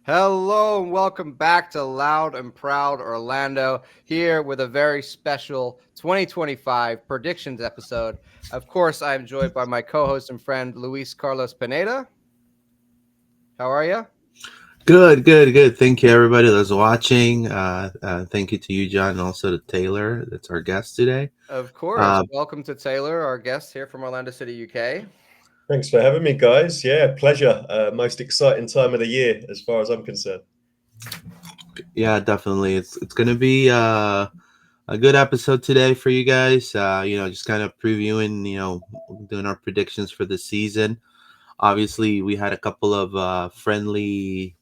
Hello and welcome back to Loud and Proud Orlando, here with a very special 2025 predictions episode. Of course, I am joined by my co host and friend, Luis Carlos Pineda. How are you? Good, good, good. Thank you, everybody that's watching. Thank you to you, John, and also to Taylor. That's our guest today. Of course. Uh, Welcome to Taylor, our guest here from Orlando City, UK. Thanks for having me, guys. Yeah, pleasure. Most exciting time of the year, as far as I'm concerned. yeah, definitely. It's gonna be a good episode today for you guys. Just kind of previewing, doing our predictions for the season. Obviously, we had a couple of friendly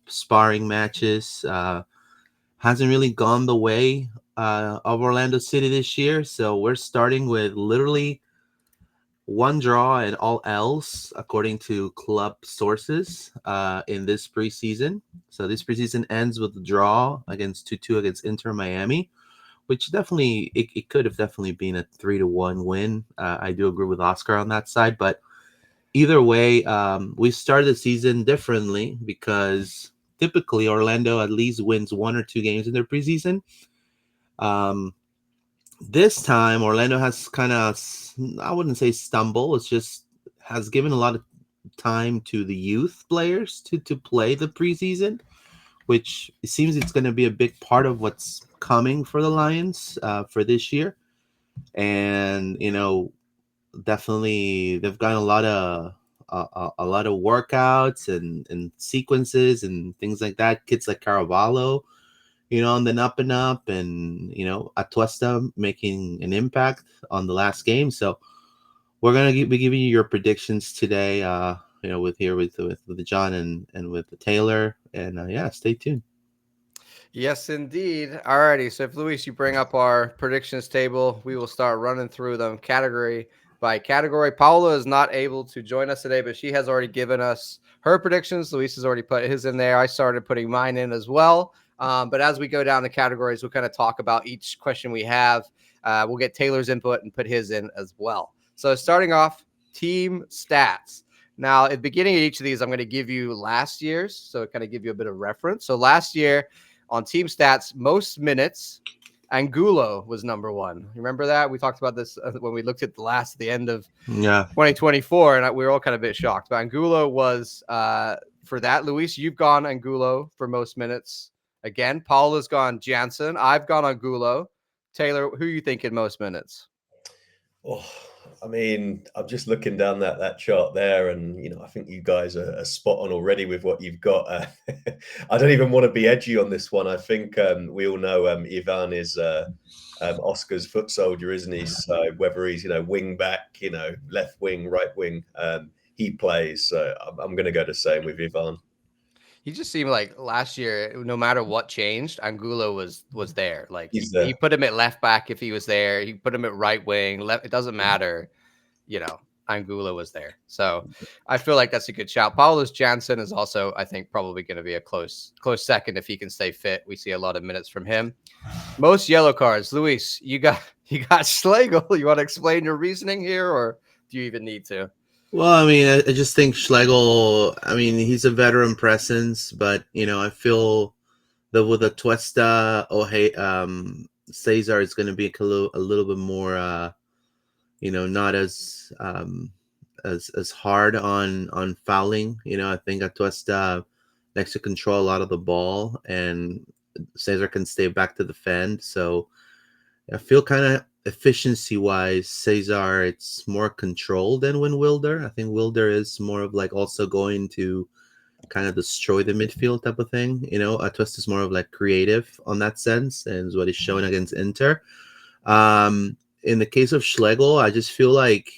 sparring matches. Hasn't really gone the way of Orlando City this year, so we're starting with literally one draw and all else, according to club sources, in this preseason. So this preseason ends with a draw against 2-2 against Inter Miami, which definitely it could have definitely been a 3-1 win. I do agree with Oscar on that side, but either way, we started the season differently because typically Orlando at least wins one or two games in their preseason. Um, this time Orlando has kind of, I wouldn't say stumble, it's just has given a lot of time to the youth players to play the preseason, which it seems it's going to be a big part of what's coming for the Lions for this year. And definitely they've gotten a lot of workouts and sequences and things like that. Kids like Caravallo, on the up and up, and Atuesta making an impact on the last game. So we're gonna be giving you your predictions today. With here with John and with the Taylor, and yeah, stay tuned. Yes, indeed. Alrighty. So if Luis, you bring up our predictions table, we will start running through them category by category. Paula is not able to join us today, but she has already given us her predictions. Luis has already put his in there. I started putting mine in as well. But as we go down the categories, we'll kind of talk about each question we have. We'll get Taylor's input and put his in as well. So starting off, team stats. Now, at the beginning of each of these, I'm going to give you last year's, so kind of give you a bit of reference. So last year, on team stats, most minutes, Angulo was number one. You remember that? We talked about this when we looked at the end of Yeah. 2024, and we were all kind of a bit shocked. But Angulo was for that. Luis, you've gone Angulo for most minutes. Again, Paul has gone Jansen. I've gone Angulo. Taylor, who are you thinking most minutes? Oh, I mean, I'm just looking down that chart there, and I think you guys are spot on already with what you've got. I don't even want to be edgy on this one. I think we all know Ivan is Oscar's foot soldier, isn't he? So whether he's wing back, left wing, right wing, he plays. So I'm going to go the same with Ivan. He just seemed like last year, no matter what changed, Angulo was there. Like He's he there. put him at left back if he was there. He put him at right wing. Left, it doesn't matter. Angulo was there. So I feel like that's a good shout. Paulus Jansen is also, I think, probably going to be a close second if he can stay fit. We see a lot of minutes from him. Most yellow cards, Luis. You got Schlegel. You want to explain your reasoning here, or do you even need to? Well, I mean, I just think Schlegel. I mean, he's a veteran presence, but I feel that with a Tuesta, Cesar is going to be a little bit more. Not as hard on fouling. I think Atuesta likes to control a lot of the ball, and Cesar can stay back to defend. So I feel kind of efficiency wise, Cesar it's more controlled than when Wilder. I think Wilder is more of like also going to kind of destroy the midfield type of thing. Atuesta is more of like creative on that sense, and is what he's showing against Inter. In the case of Schlegel, I just feel like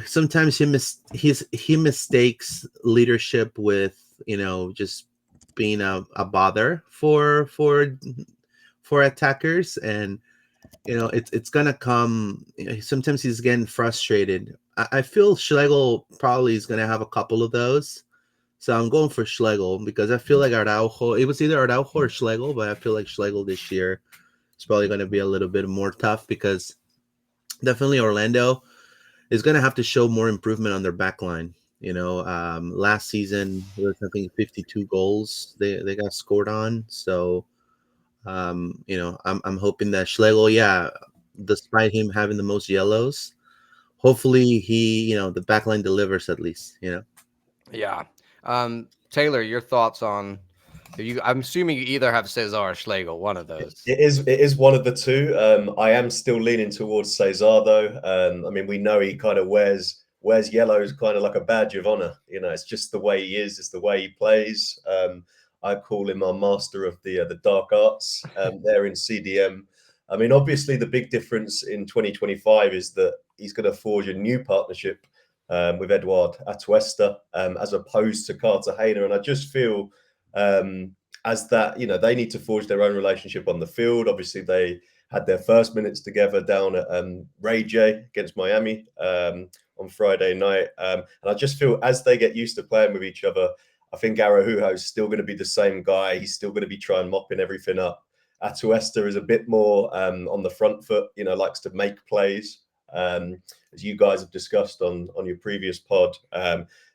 sometimes he mistakes leadership with just being a bother for attackers, and it's gonna come. Sometimes he's getting frustrated. I feel Schlegel probably is gonna have a couple of those. So I'm going for Schlegel because I feel like Araujo. It was either Araujo or Schlegel, but I feel like Schlegel this year is probably going to be a little bit more tough because definitely Orlando is going to have to show more improvement on their back line. Last season there was, I think, 52 goals they got scored on. So I'm hoping that Schlegel, yeah, despite him having the most yellows, hopefully the backline delivers at least. Yeah. Taylor, your thoughts on you? I'm assuming you either have Cesar or Schlegel, one of those. It is one of the two. I am still leaning towards Cesar though. I mean, we know he kind of wears yellow as kind of like a badge of honor. It's just the way he is. It's the way he plays. I call him our master of the dark arts. There in CDM. I mean, obviously, the big difference in 2025 is that he's going to forge a new partnership with Eduard Atuesta as opposed to Cartagena, and I just feel. As that, they need to forge their own relationship on the field. Obviously, they had their first minutes together down at Ray J against Miami on Friday night. And I just feel as they get used to playing with each other, I think Araujo is still going to be the same guy. He's still going to be trying mopping everything up. Atuesta is a bit more on the front foot, likes to make plays, as you guys have discussed on your previous pod.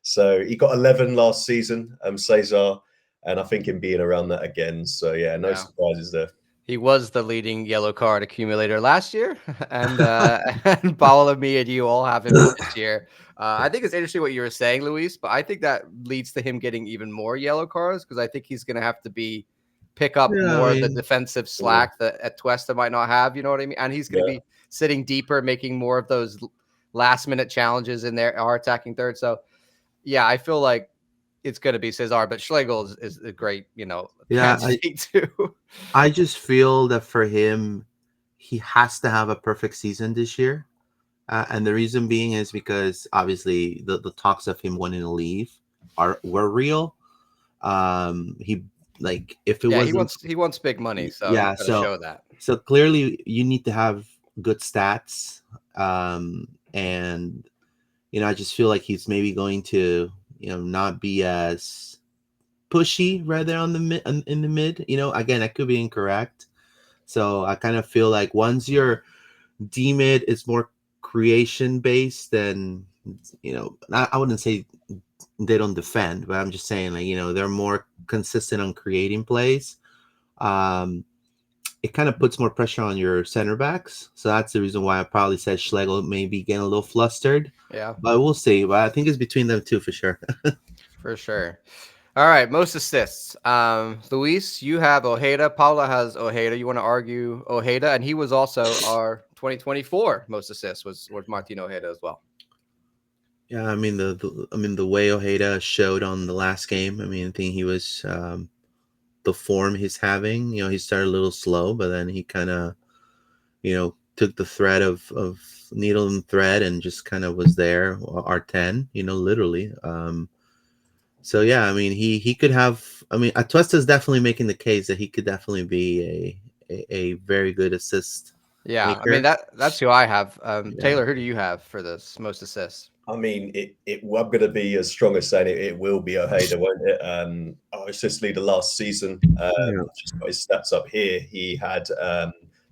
So he got 11 last season, Cesar. And I think him being around that again. So, yeah, no surprises there. He was the leading yellow card accumulator last year, and and Paolo, me, and you all have him this year. I think it's interesting what you were saying, Luis, but I think that leads to him getting even more yellow cards because I think he's going to have to pick up more of the defensive slack that Atuesta might not have. You know what I mean? And he's going to be sitting deeper, making more of those last-minute challenges in our attacking third. So, yeah, I feel like it's going to be Cesar, but Schlegel is a great, candidate too. I just feel that for him, he has to have a perfect season this year. And the reason being is because obviously the talks of him wanting to leave were real. If it wasn't, he wants big money, so yeah, show that. So clearly you need to have good stats. And I just feel like he's maybe going to not be as pushy right there on in the mid. Again, I could be incorrect. So I kind of feel like once your D mid is more creation based, then I wouldn't say they don't defend, but I'm just saying they're more consistent on creating plays. It kind of puts more pressure on your center backs. So that's the reason why I probably said Schlegel may be getting a little flustered. Yeah. But we'll see. But I think it's between them two for sure. For sure. All right. Most assists. Luis, you have Ojeda. Paula has Ojeda. You want to argue Ojeda? And he was also our 2024 most assists was Martin Ojeda as well. Yeah, I mean the way Ojeda showed on the last game. I mean, I think he was the form he's having. He started a little slow, but then he kind of, took the thread of needle and thread and just kind of was there. R10, literally. So yeah, I mean he could have. I mean, Atuesta is definitely making the case that he could definitely be a very good assist. Yeah, maker. I mean that's who I have. Taylor, who do you have for this most assists? I mean, I'm going to be as strong as saying it will be Ojeda, won't it? Assist leader last season. I've just got his stats up here. He had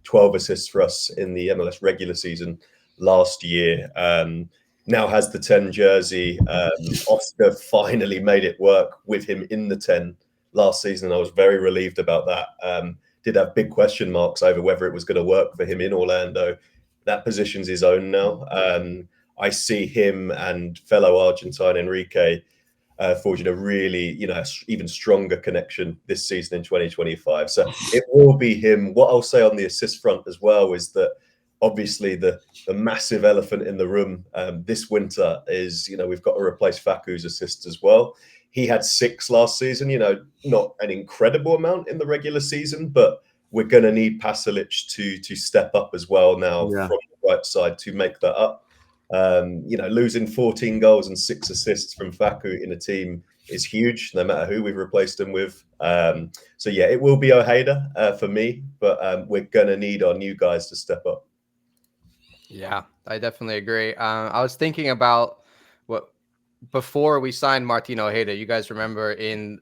12 assists for us in the MLS regular season last year. Now has the 10 jersey. Oscar finally made it work with him in the 10 last season. I was very relieved about that. Did have big question marks over whether it was going to work for him in Orlando. That position's his own now. I see him and fellow Argentine Enrique forging a really, even stronger connection this season in 2025. So it will be him. What I'll say on the assist front as well is that obviously the massive elephant in the room this winter is, we've got to replace Facu's assists as well. He had 6 last season, not an incredible amount in the regular season, but we're going to need Pasalic to step up as well now from the right side to make that up. Losing 14 goals and 6 assists from Facu in a team is huge, no matter who we've replaced him with. So yeah, it will be Ojeda for me, but we're going to need our new guys to step up. Yeah, I definitely agree. I was thinking about before we signed Martin Ojeda. You guys remember in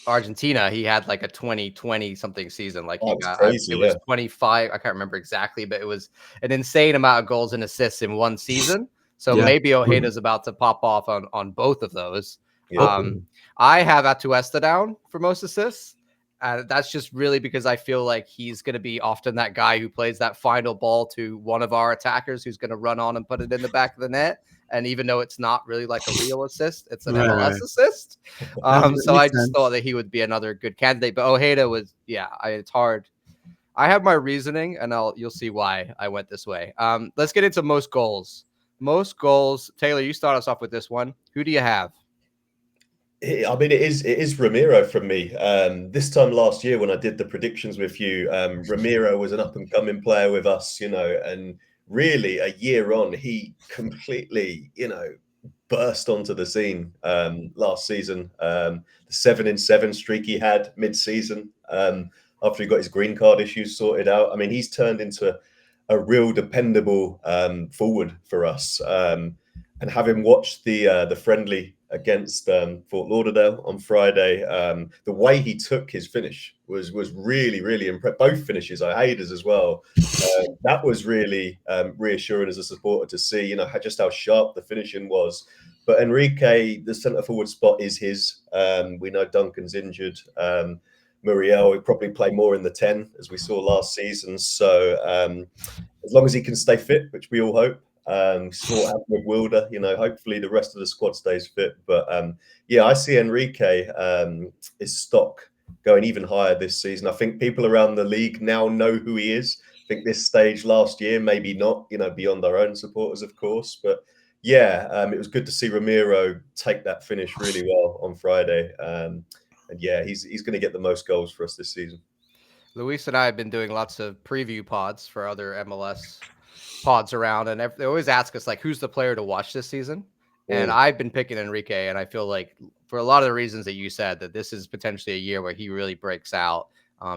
Argentina, he had like a 2020 something season. Like he got crazy, it was 25. I can't remember exactly, but it was an insane amount of goals and assists in one season. So Yeah. maybe Ojeda's about to pop off on both of those. Yeah. Um, I have Atuesta down for most assists. That's just really because I feel like he's going to be often that guy who plays that final ball to one of our attackers who's going to run on and put it in the back of the net. And even though it's not really like a real assist, it's an Right, MLS right. assist. That So I makes just thought sense. that he would be another good candidate. But Ojeda was, yeah, it's hard. I have my reasoning, and you'll see why I went this way. Let's get into most goals. Most goals. Taylor, you start us off with this one. Who do you have? I mean, it is Ramiro from me. This time last year when I did the predictions with you, Ramiro was an up and coming player with us, and really a year on, he completely, burst onto the scene last season. The 7-in-7 streak he had mid-season, after he got his green card issues sorted out. I mean, he's turned into a real dependable forward for us. And having watched the friendly against Fort Lauderdale on Friday, the way he took his finish was really, really impressive. Both finishes, I hated as well. That was really reassuring as a supporter to see, just how sharp the finishing was. But Enrique, the centre forward spot is his. We know Duncan's injured. Muriel will probably play more in the 10, as we saw last season. So as long as he can stay fit, which we all hope, saw what happened with Wilder, hopefully the rest of the squad stays fit. But yeah, I see Enrique, his stock going even higher this season. I think people around the league now know who he is. I think this stage last year, maybe not, beyond our own supporters, of course. But yeah, it was good to see Ramiro take that finish really well on Friday. And yeah, he's going to get the most goals for us this season. Luis and I have been doing lots of preview pods for other MLS pods around, and they always ask us like, "Who's the player to watch this season?" And Mm. I've been picking Enrique, and I feel like for a lot of the reasons that you said, that this is potentially a year where he really breaks out.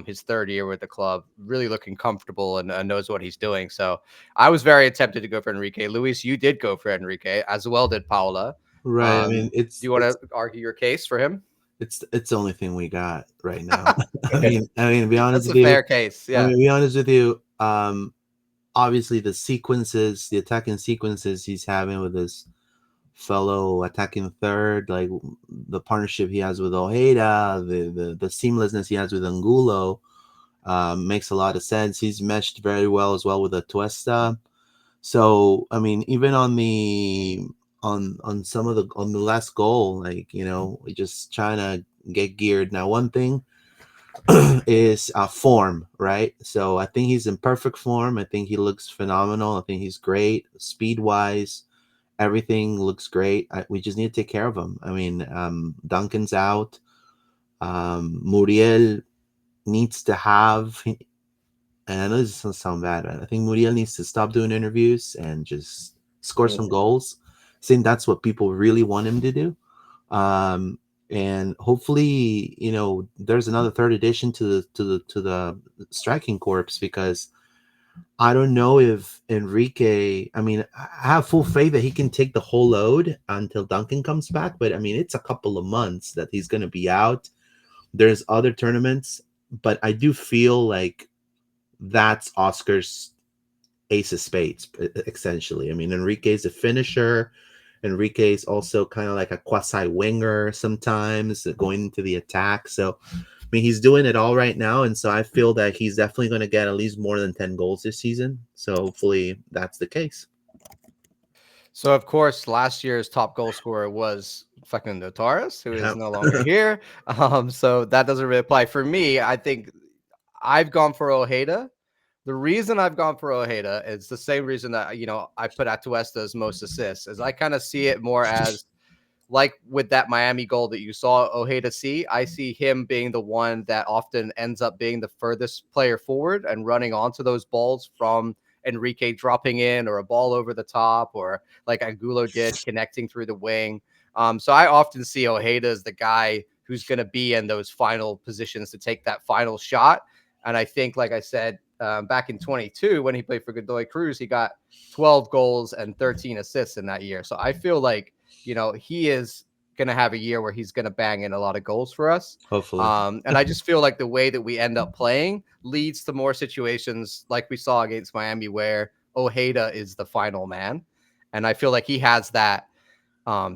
His third year with the club, really looking comfortable and knows what he's doing. So I was very tempted to go for Enrique. Luis, you did go for Enrique, as well did Paula. Right. I mean, Do you want to argue your case for him? it's the only thing we got right now. I mean, to be honest That's a with you, fair case. I mean, Yeah. to be honest with you, obviously the sequences, the attacking sequences he's having with his fellow attacking third, like the partnership he has with Ojeda, the seamlessness he has with Angulo, makes a lot of sense. He's meshed very well as well with Atuesta. So I mean, even on some of the last goal, like we just trying to get geared. Now, one thing is form, right? So I think he's in perfect form. I think he looks phenomenal. I think he's great speed wise. Everything looks great. We just need to take care of him. I mean, Duncan's out. Muriel needs to have. And I know this doesn't sound bad, but I think Muriel needs to stop doing interviews and just score some Mm. goals. I think that's what people really want him to do. Um, and hopefully, there's another third edition to the striking corps, because I don't know if Enrique. I mean, I have full faith that he can take the whole load until Duncan comes back. But I mean, it's a couple of months that he's going to be out. There's other tournaments, but I do feel like that's Oscar's ace of spades, essentially. I mean, Enrique's a finisher. Enrique's also kind of like a quasi winger sometimes, going into the attack. So, I mean, he's doing it all right now. And so I feel that he's definitely going to get at least more than 10 goals this season. So hopefully that's the case. So of course, last year's top goal scorer was fucking Notaris, who is Yeah. no longer here. So that doesn't really apply for me. I think I've gone for Ojeda. The reason I've gone for Ojeda is the same reason that I put Atuesta as most assists, is I kind of see it more as like with that Miami goal that you saw Ojeda see. I see him being the one that often ends up being the furthest player forward and running onto those balls from Enrique dropping in, or a ball over the top, or like Angulo did connecting through the wing. So I often see Ojeda as the guy who's going to be in those final positions to take that final shot. And I think, like I said, back in 22, when he played for Godoy Cruz, he got 12 goals and 13 assists in that year. So I feel like, he is going to have a year where he's going to bang in a lot of goals for us. Hopefully. And I just feel like the way that we end up playing leads to more situations like we saw against Miami, where Ojeda is the final man. And I feel like he has that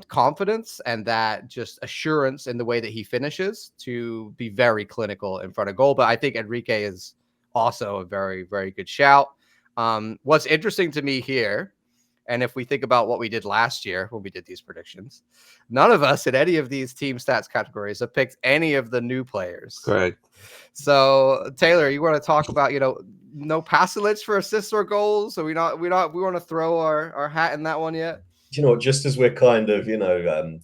confidence and that just assurance in the way that he finishes to be very clinical in front of goal. But I think Enrique is also a very, very good shout. What's interesting to me here, and if we think about what we did last year when we did these predictions, none of us in any of these team stats categories have picked any of the new players. Correct. So Taylor, you want to talk about, no Pasalic for assists or goals? So we want to throw our hat in that one yet? You know what, just as we're kind of,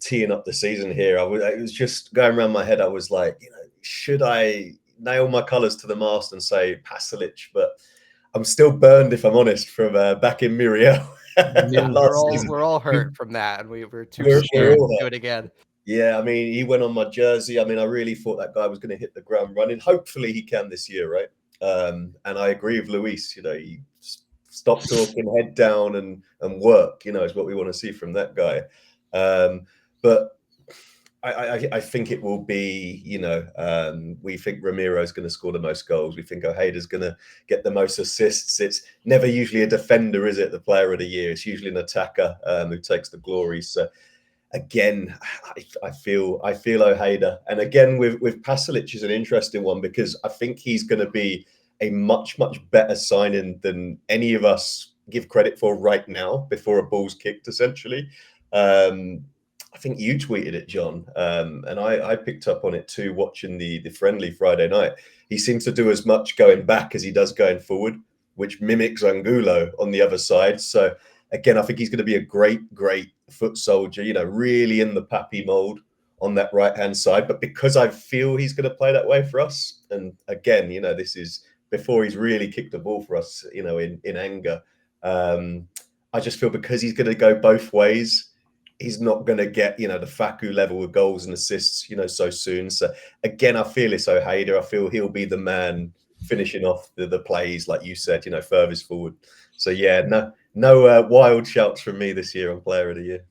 teeing up the season here, it was just going around my head. I was like, should I nail my colours to the mast and say Pasalic? But I'm still burned, if I'm honest, from back in Muriel Yeah. last season. We're all hurt from that, and we're too We're scared all to do hurt. it again. Yeah, I mean, he went on my jersey. I mean, I really thought that guy was going to hit the ground running. Hopefully, he can this year, right? And I agree with Luis. He stop talking, head down, and work. Is what we want to see from that guy. But I think it will be. We think Ramiro's going to score the most goals. We think Ojeda's going to get the most assists. It's never usually a defender, is it? The player of the year. It's usually an attacker who takes the glory. So. Again, I feel Ojeda, and again with Pasalic is an interesting one because I think he's going to be a much better signing than any of us give credit for right now. Before a ball's kicked, essentially, I think you tweeted it, John, and I picked up on it too. Watching the friendly Friday night, he seems to do as much going back as he does going forward, which mimics Angulo on the other side. So. Again, I think he's going to be a great foot soldier, really in the Pappy mold on that right-hand side. But because I feel he's going to play that way for us, and again, this is before he's really kicked the ball for us, in anger. I just feel because he's going to go both ways, he's not going to get, the Facu level of goals and assists, so soon. So again, I feel it's Ojeda. I feel he'll be the man finishing off the plays, like you said, furthest forward. So yeah, no wild shouts from me this year on Player of the Year.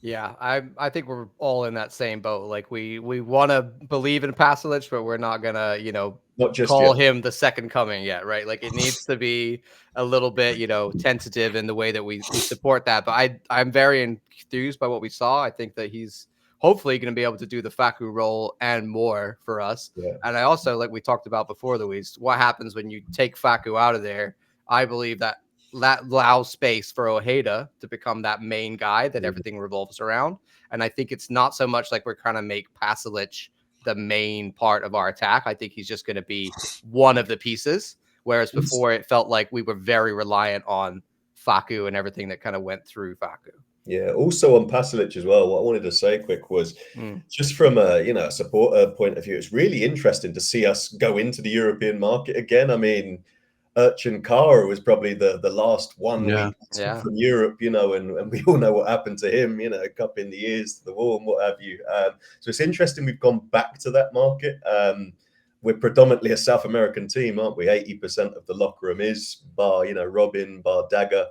Yeah, I think we're all in that same boat. Like we want to believe in Pasalic, but we're not gonna Not just call yet. him the second coming yet, right? Like it needs to be a little bit tentative in the way that we support that. But I'm very enthused by what we saw. I think that he's hopefully going to be able to do the Facu role and more for us. Yeah. And I also, like we talked about before, Luis, what happens when you take Facu out of there? I believe that allows space for Ojeda to become that main guy that everything revolves around. And I think it's not so much like we're trying to make Pasalic the main part of our attack. I think he's just going to be one of the pieces. Whereas before it felt like we were very reliant on Facu and everything that kind of went through Facu. Yeah. Also on Pasalic as well, what I wanted to say quick was just from a supporter point of view, it's really interesting to see us go into the European market again. I mean, Urchin Kara was probably the last one we took from Europe, and we all know what happened to him, cup in the ears to the wall and what have you. So it's interesting we've gone back to that market. We're predominantly a South American team, aren't we? 80% of the locker room is bar, Robin, bar Dagger.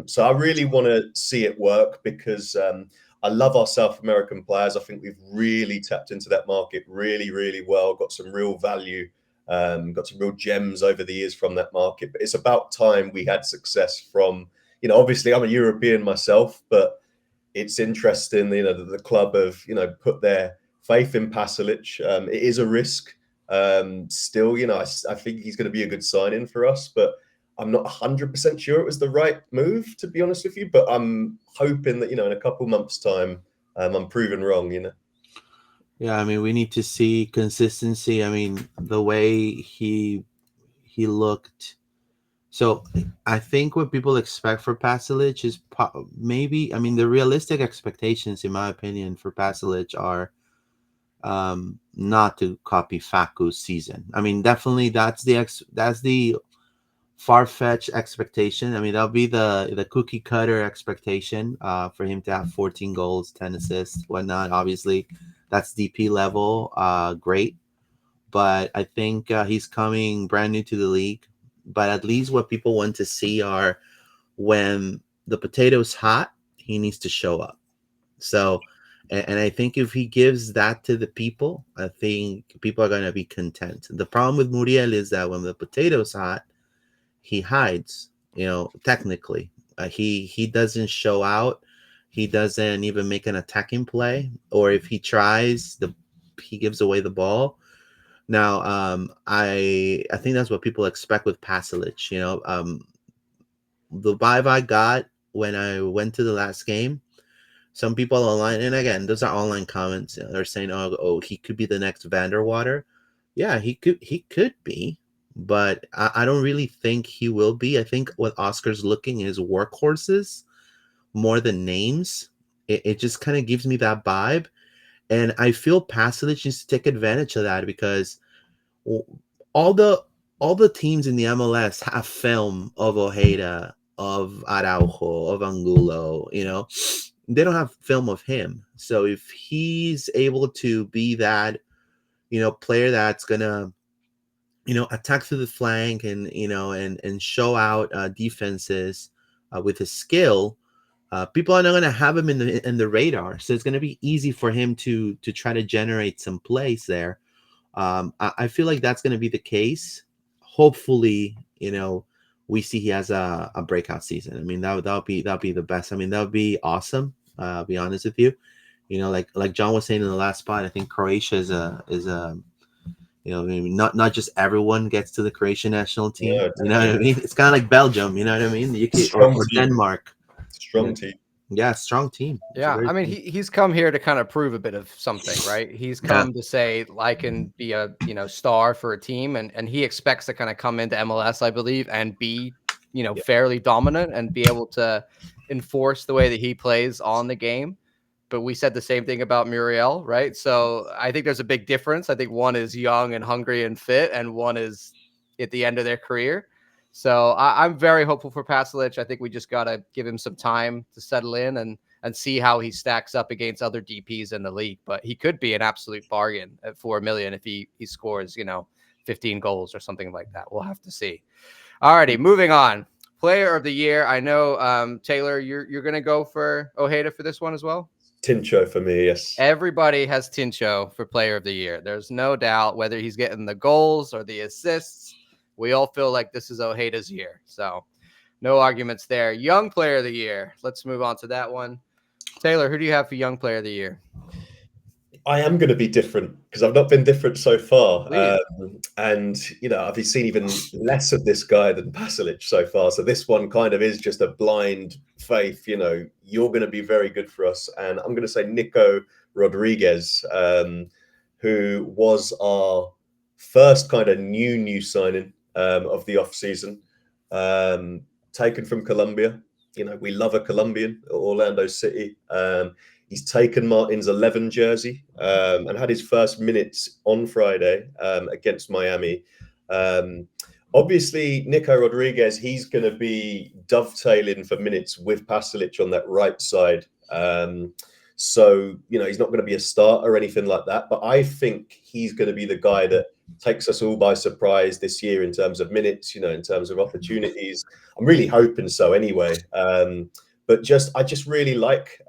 So I really want to see it work because I love our South American players. I think we've really tapped into that market really well, got some real value. Got some real gems over the years from that market, but it's about time we had success from, obviously I'm a European myself, but it's interesting, that the club have, put their faith in Pasalic. It is a risk. Still, I think he's going to be a good sign-in for us, but I'm not 100% sure it was the right move, to be honest with you, but I'm hoping that, in a couple months' time, I'm proven wrong, Yeah, I mean, we need to see consistency. I mean, the way he looked. So I think what people expect for Pasalic is maybe. I mean, the realistic expectations, in my opinion, for Pasalic are not to copy Facu's season. I mean, definitely that's the far-fetched expectation. I mean, that'll be the cookie cutter expectation for him to have 14 goals, 10 assists, whatnot. Obviously, that's DP level, great. But I think he's coming brand new to the league. But at least what people want to see are when the potato's hot, he needs to show up. So, and I think if he gives that to the people, I think people are going to be content. The problem with Muriel is that when the potato's hot, he hides, technically. He doesn't show out. He doesn't even make an attacking play, or if he tries, he gives away the ball. Now, I think that's what people expect with Pasalic. The vibe I got when I went to the last game, some people online, and again, those are online comments. They're saying, "Oh, he could be the next Vanderwater." Yeah, he could be, but I don't really think he will be. I think what Oscar's looking is workhorses more than names. It just kind of gives me that vibe, and I feel Pasalic needs to take advantage of that because all the all the teams in the MLS have film of Ojeda, of Araujo, of Angulo. They don't have film of him. So if he's able to be that, player that's gonna, attack through the flank and and show out defenses with his skill, people are not going to have him in the radar. So it's going to be easy for him to try to generate some plays there. I feel like that's going to be the case. Hopefully, we see he has a breakout season. I mean, that'll be the best. I mean, that would be awesome. I'll be honest with you. Like John was saying in the last spot, I think Croatia is a I mean, not just everyone gets to the Croatian national team. No, You know what I mean? It's kind of like Belgium. You know what I mean? strong Or team, Denmark. strong team. Yeah, strong team. It's a Yeah, very I mean, he's come here to kind of prove a bit of something, right? He's yeah. come to say I can be a star for a team, and he expects to kind of come into MLS, I believe, and be Yeah. fairly dominant and be able to enforce the way that he plays on the game. But we said the same thing about Muriel, right? So I think there's a big difference. I think one is young and hungry and fit, and one is at the end of their career. So I'm very hopeful for Pasalic. I think we just got to give him some time to settle in and see how he stacks up against other DPs in the league. But he could be an absolute bargain at $4 million if he scores 15 goals or something like that. We'll have to see. All righty, moving on. Player of the year. I know Taylor, you're gonna go for Ojeda for this one as well. Tincho for me, yes. Everybody has Tincho for player of the year. There's no doubt whether he's getting the goals or the assists. We all feel like this is Ojeda's year. So no arguments there. Young player of the year. Let's move on to that one. Taylor, who do you have for young player of the year? I am going to be different because I've not been different so far. Please. And, I've seen even less of this guy than Pasalic so far. So this one kind of is just a blind faith, you're going to be very good for us. And I'm going to say Nico Rodriguez, who was our first kind of new signing of the off season, taken from Colombia. We love a Colombian at Orlando City. He's taken Martin's 11 jersey and had his first minutes on Friday against Miami. Obviously, Nico Rodriguez, he's going to be dovetailing for minutes with Pasalic on that right side. So, he's not going to be a starter or anything like that. But I think he's going to be the guy that takes us all by surprise this year in terms of minutes, in terms of opportunities. I'm really hoping so anyway. But I just really like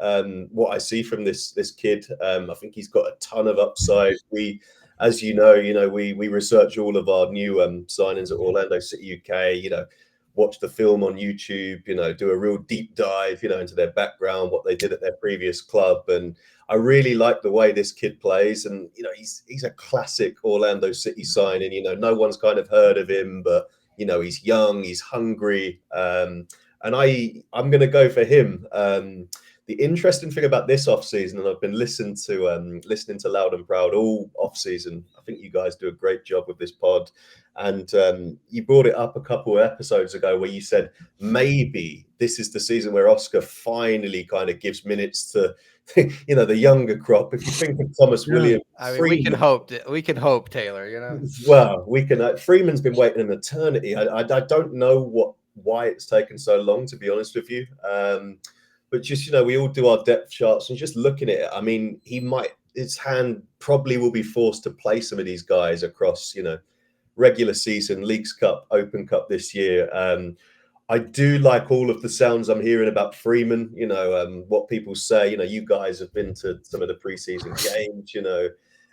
what I see from this kid. I think he's got a ton of upside. We, as you know, we research all of our new signings at Orlando City UK. Watch the film on YouTube. Do a real deep dive. Into their background, what they did at their previous club, and I really like the way this kid plays. And he's a classic Orlando City signing. No one's kind of heard of him, but he's young, he's hungry. And I'm going to go for him. The interesting thing about this off season, and I've been listening to Loud and Proud all off season. I think you guys do a great job with this pod, and you brought it up a couple of episodes ago where you said maybe this is the season where Oscar finally kind of gives minutes to the younger crop. If you think of Thomas Williams, I mean, we can hope, Taylor. Well, we can. Freeman's been waiting an eternity. I don't know why it's taken so long, to be honest with you. But just, we all do our depth charts and just looking at it, I mean, his hand probably will be forced to play some of these guys across, regular season, Leagues Cup, Open Cup this year. I do like all of the sounds I'm hearing about Freeman, what people say, you guys have been to some of the preseason games,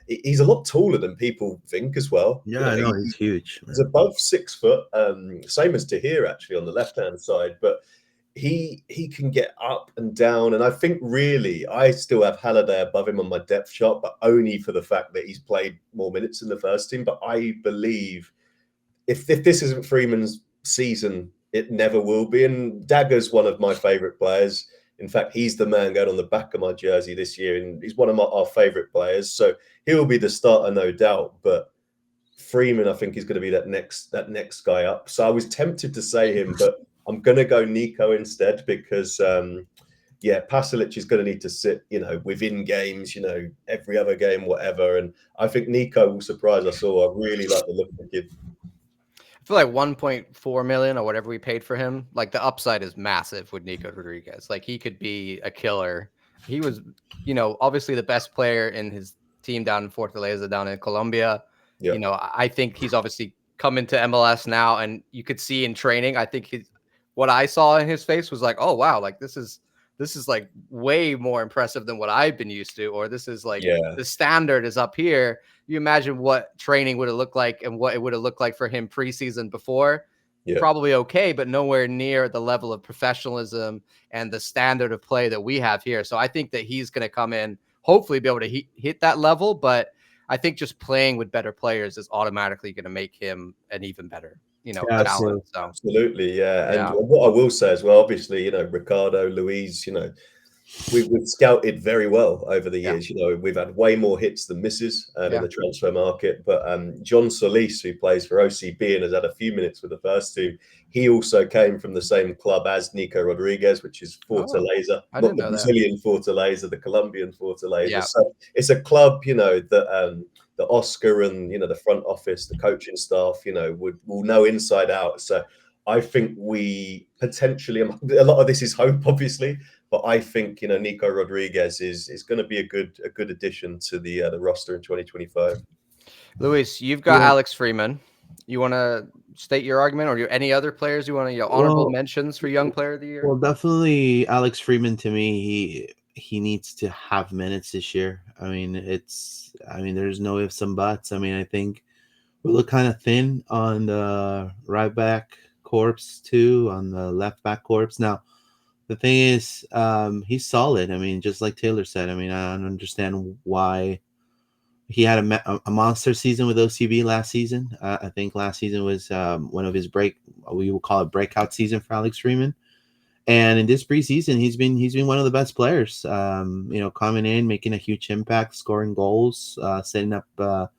he's a lot taller than people think as well. Yeah, I know he's huge. He's above 6 foot, same as Tahir actually on the left-hand side. But he can get up and down, and I think really I still have Halliday above him on my depth chart, but only for the fact that he's played more minutes in the first team. But I believe if this isn't Freeman's season, it never will be. And Dagger's one of my favourite players. In fact, he's the man going on the back of my jersey this year, and he's one of our favourite players. So he'll be the starter, no doubt. But Freeman, I think, is going to be that next guy up. So I was tempted to say him, but I'm going to go Nico instead because, Pasalic is going to need to sit, within games, every other game, whatever. And I think Nico will surprise us all. I really like the look of the kid. I feel like 1.4 million or whatever we paid for him, like the upside is massive with Nico Rodriguez. Like he could be a killer. He was, obviously the best player in his team down in Fortaleza, down in Colombia. Yeah. I think he's obviously come into MLS now, and you could see in training. I think what I saw in his face was like, oh wow, like this is like way more impressive than what I've been used to, or this is like the standard is up here. You imagine what training would have looked like and what it would have looked like for him preseason before. Yeah. Probably okay, but nowhere near the level of professionalism and the standard of play that we have here. So I think that he's going to come in, hopefully be able to hit that level. But I think just playing with better players is automatically going to make him an even better, talent. So. Absolutely, yeah. And what I will say as well, obviously, Ricardo, Luis, we've scouted very well over the years. We've had way more hits than misses in the transfer market. But John Solis, who plays for OCB and has had a few minutes with the first team, he also came from the same club as Nico Rodriguez, which is Fortaleza, not the Brazilian Fortaleza, the Colombian Fortaleza. Yeah. So it's a club, that Oscar and the front office, the coaching staff, will know inside out. So I think we potentially, a lot of this is hope, obviously, but I think Nico Rodriguez is going to be a good addition to the roster in 2025. Luis, you've got Alex Freeman. You want to state your argument, or any other players you want to honorable mentions for Young Player of the Year? Well, definitely Alex Freeman. To me, he needs to have minutes this year. I mean, there's no ifs and buts. I mean, I think we look kind of thin on the right back corpse too, on the left back corpse. Now, the thing is, he's solid. I mean, just like Taylor said, I mean, I don't understand why he had a monster season with OCB last season. I think last season was one of his we will call it breakout season for Alex Freeman. And in this preseason, he's been one of the best players. Coming in, making a huge impact, scoring goals, setting up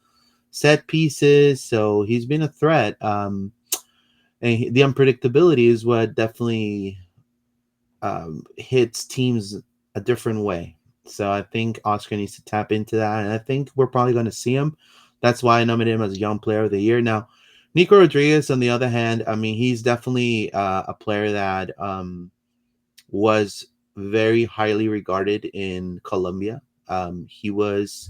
set pieces. So he's been a threat. And the unpredictability is what definitely hits teams a different way. So I think Oscar needs to tap into that, and I think we're probably going to see him. That's why I nominated him as Young Player of the Year. Now, Nico Rodriguez, on the other hand, I mean, he's definitely a player that was very highly regarded in Colombia. He was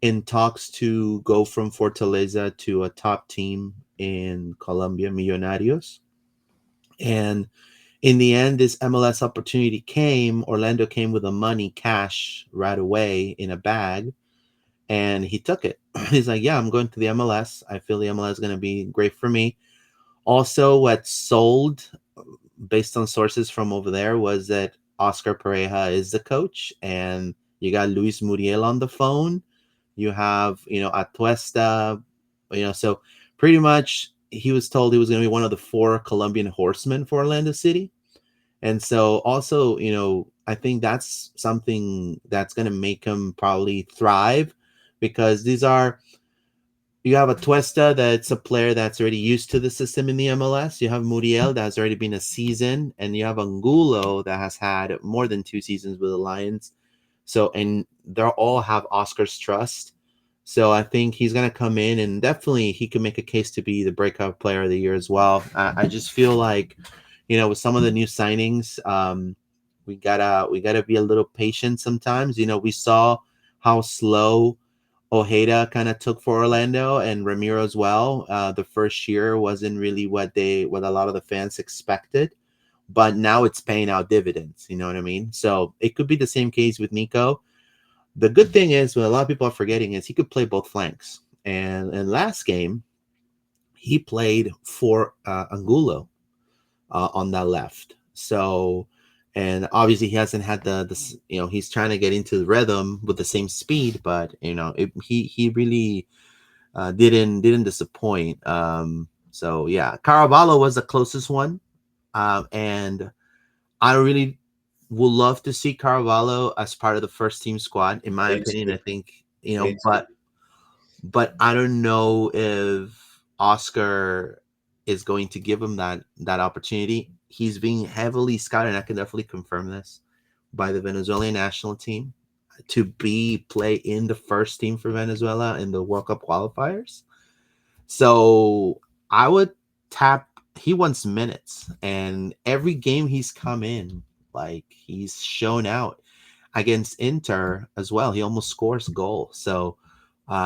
in talks to go from Fortaleza to a top team in Colombia, Millonarios. And in the end, this MLS opportunity came. Orlando came with the money, cash, right away in a bag, and he took it. He's like, yeah, I'm going to the MLS. I feel the MLS is going to be great for me. Also, what sold, based on sources from over there, was that Oscar Pareja is the coach, and you got Luis Muriel on the phone. You have, Atuesta, so pretty much he was told he was going to be one of the 4 Colombian horsemen for Orlando City. And so also, I think that's something that's going to make him probably thrive, because you have a Tuesta that's a player that's already used to the system in the MLS. You have Muriel that has already been a season, and you have Angulo that has had more than 2 seasons with the Lions. So, and they all have Oscar's trust. So I think he's going to come in, and definitely he can make a case to be the breakout player of the year as well. I just feel like, with some of the new signings, we gotta be a little patient sometimes. We saw how slow Ojeda kind of took for Orlando, and Ramiro as well. The first year wasn't really what a lot of the fans expected, but now it's paying out dividends. You know what I mean? So it could be the same case with Nico. The good thing is, what a lot of people are forgetting, is he could play both flanks. And last game, he played for Angulo on that left. So, and obviously he hasn't had he's trying to get into the rhythm with the same speed, but he really didn't disappoint. So yeah, Caraballo was the closest one, and I really would love to see Caraballo as part of the first team squad. In my Me opinion, too. I think Me too. but I don't know if Oscar is going to give him that opportunity. He's being heavily scouted, and I can definitely confirm this, by the Venezuelan national team to play in the first team for Venezuela in the World Cup qualifiers. So I would tap. He wants minutes, and every game he's come in, like he's shown out against Inter as well. He almost scores a goal. So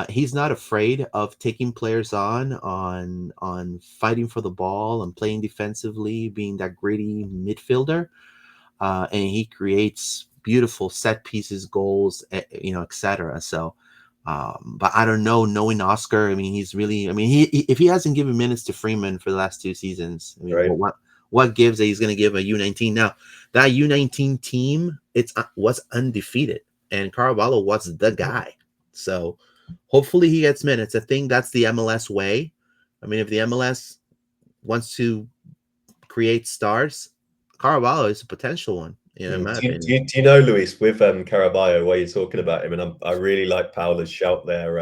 he's not afraid of taking players on fighting for the ball and playing defensively, being that gritty midfielder. And he creates beautiful set pieces, goals, etc. So, but I don't know. Knowing Oscar, I mean, he's really. I mean, if he hasn't given minutes to Freeman for the last 2 seasons, I mean, Right. what gives that he's going to give a U19 now? That U19 team, it's was undefeated, and Caraballo was the guy. So, hopefully, he gets minutes. I think that's the MLS way. I mean, if the MLS wants to create stars, Caraballo is a potential one, in my opinion. Do you know, Luis, with Caraballo, while you're talking about him, and I really like Paula's shout there.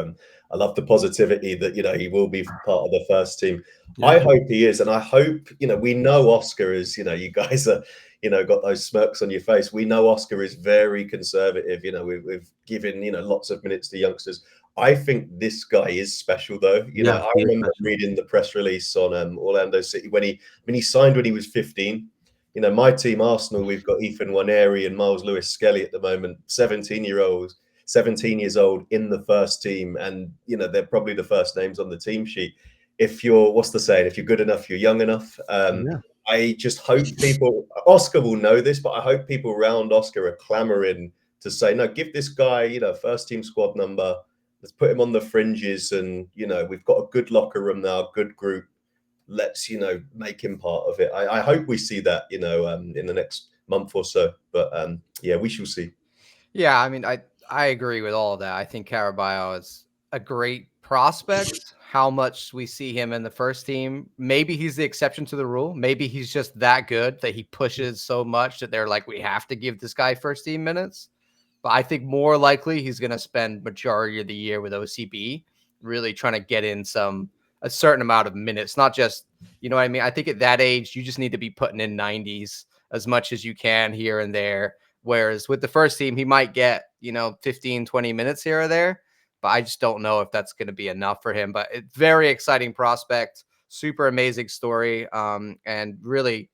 I love the positivity that he will be part of the first team. I Yeah, hope he is, and I hope we know Oscar is. You guys are got those smirks on your face. We know Oscar is very conservative. With giving lots of minutes to youngsters. I think this guy is special, though. yeah, I he is remember special. reading the press release on Orlando City when he signed when he was 15. My team, Arsenal, we've got Ethan Waneri and Miles Lewis Skelly at the moment, 17 years old in the first team. And, they're probably the first names on the team sheet. If you're, what's the saying? If you're good enough, you're young enough. Yeah, I just hope Oscar will know this, but I hope people around Oscar are clamoring to say, no, give this guy, first team squad number. Let's put him on the fringes. And, we've got a good locker room now, good group. Let's make him part of it. I hope we see that in the next month or so, but yeah, we shall see. Yeah, I mean, I agree with all of that. I think Caraballo is a great prospect. How much we see him in the first team, maybe he's the exception to the rule. Maybe he's just that good that he pushes so much that they're like, we have to give this guy first team minutes. But I think more likely he's going to spend majority of the year with OCB, really trying to get in a certain amount of minutes, not just, you know what I mean? I think at that age, you just need to be putting in 90s as much as you can here and there. Whereas with the first team, he might get, 15, 20 minutes here or there, but I just don't know if that's going to be enough for him. But it's very exciting prospect, super amazing story, and really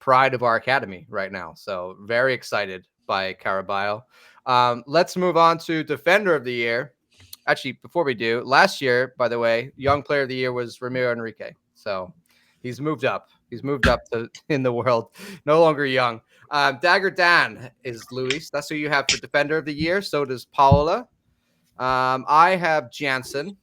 pride of our academy right now. So very excited by Caraballo. Let's move on to Defender of the Year. Actually, before we do, last year, by the way, Young Player of the Year was Ramiro Enrique. So he's moved up. He's moved up in the world. No longer young. Dagger Dan is Luis. That's who you have for Defender of the Year. So does Paola. I have Jansen,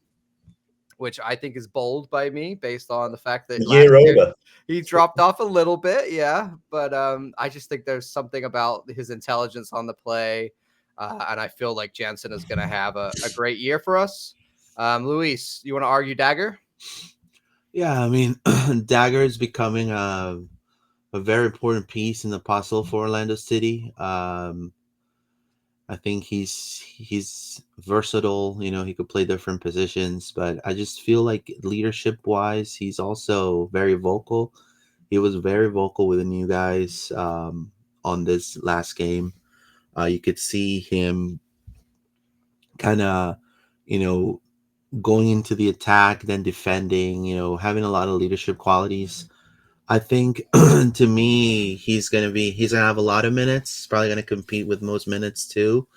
which I think is bold by me based on the fact A that last year year older. he dropped off a little bit, yeah. But I just think there's something about his intelligence on the play, and I feel like Jansen is going to have a great year for us. Luis, you want to argue Dagger? yeah. I mean, Dagger is becoming a very important piece in the puzzle for Orlando City. I think he's versatile. He could play different positions, but I just feel like leadership wise, he's also very vocal. He was very vocal with the new guys on this last game. You could see him kind of, you know, going into the attack, then defending. Having a lot of leadership qualities. I think to me, he's gonna have a lot of minutes. He's probably gonna compete with most minutes too.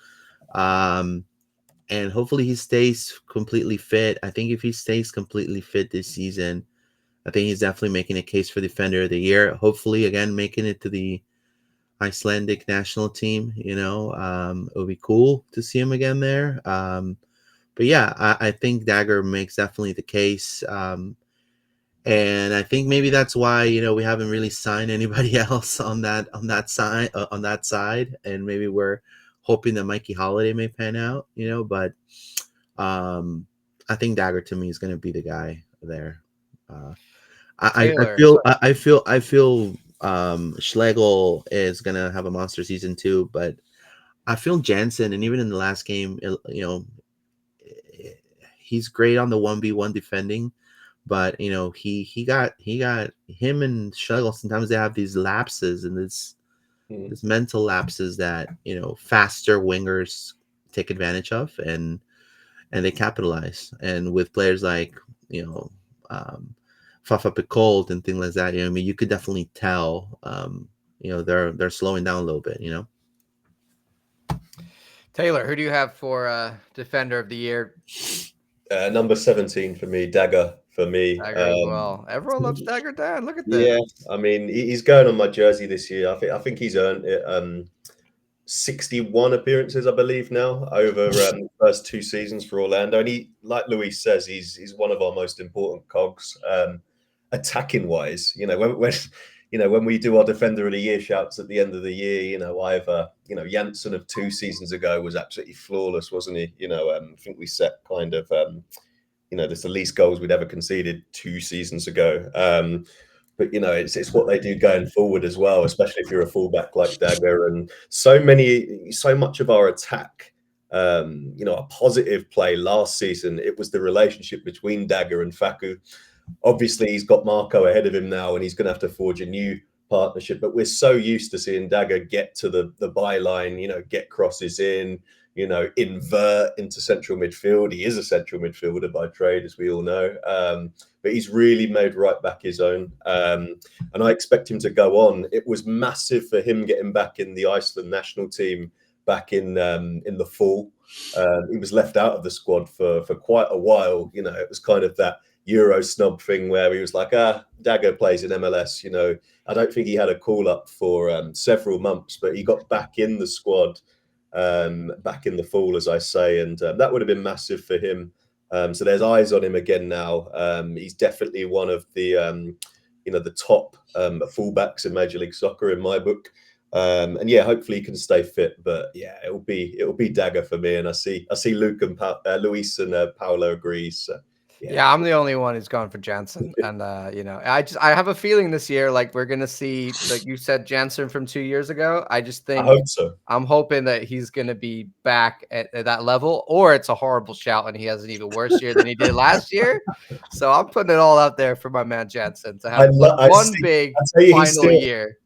Um, and hopefully he stays completely fit. I think if he stays completely fit this season, I think he's definitely making a case for Defender of the Year. Hopefully, again, making it to the Icelandic national team. It would be cool to see him again there. But yeah, I think Dagger makes definitely the case. And I think maybe that's why we haven't really signed anybody else on that side, and maybe we're hoping that Mikey Holiday may pan out. But I think Dagger to me is going to be the guy there. Uh, Taylor, I feel Schlegel is going to have a monster season too, but I feel Jansen, and even in the last game, he's great on the 1v1 defending, but he got him and Schlegel. Sometimes they have these lapses and this mental lapses that faster wingers take advantage of, and they capitalize. And with players like Fafa Picoult and things like that, I mean, you could definitely tell they're slowing down a little bit. Taylor, who do you have for defender of the year? Number 17 for me, Dagger for me. Dagger as well. Everyone loves Dagger Dan. Look at this. Yeah, I mean, he's going on my jersey this year. I think he's earned it. 61 appearances, I believe, now over the first 2 seasons for Orlando. And he, like Luis says, he's one of our most important cogs, attacking wise. When we do our defender of the year shouts at the end of the year, Janssen of 2 seasons ago was absolutely flawless, wasn't he? I think we set kind of that's the least goals we'd ever conceded 2 seasons ago. But it's what they do going forward as well, especially if you're a fullback like Dagger. And so much of our attack, a positive play last season, it was the relationship between Dagger and Facu. Obviously, he's got Marco ahead of him now, and he's going to have to forge a new partnership. But we're so used to seeing Dagger get to the byline, get crosses in, invert into central midfield. He is a central midfielder by trade, as we all know. But he's really made right back his own. And I expect him to go on. It was massive for him getting back in the Iceland national team back in the fall. He was left out of the squad for quite a while. It was kind of that Euro snub thing where he was like, Dagger plays in MLS. I don't think he had a call up for several months, but he got back in the squad back in the fall, as I say, and that would have been massive for him. So there's eyes on him again now. He's definitely one of the the top fullbacks in Major League Soccer in my book. And yeah, hopefully he can stay fit. But yeah, it'll be Dagger for me. And I see Luke and Luis and Paolo agrees. So, yeah, I'm the only one who's gone for Jansen, and I have a feeling this year, like we're gonna see, like you said, Jansen from 2 years ago. I just think I hope so. I'm hoping that he's gonna be back at that level, or it's a horrible shout and he has an even worse year than he did last year. So I'm putting it all out there for my man Jansen to have one big final year.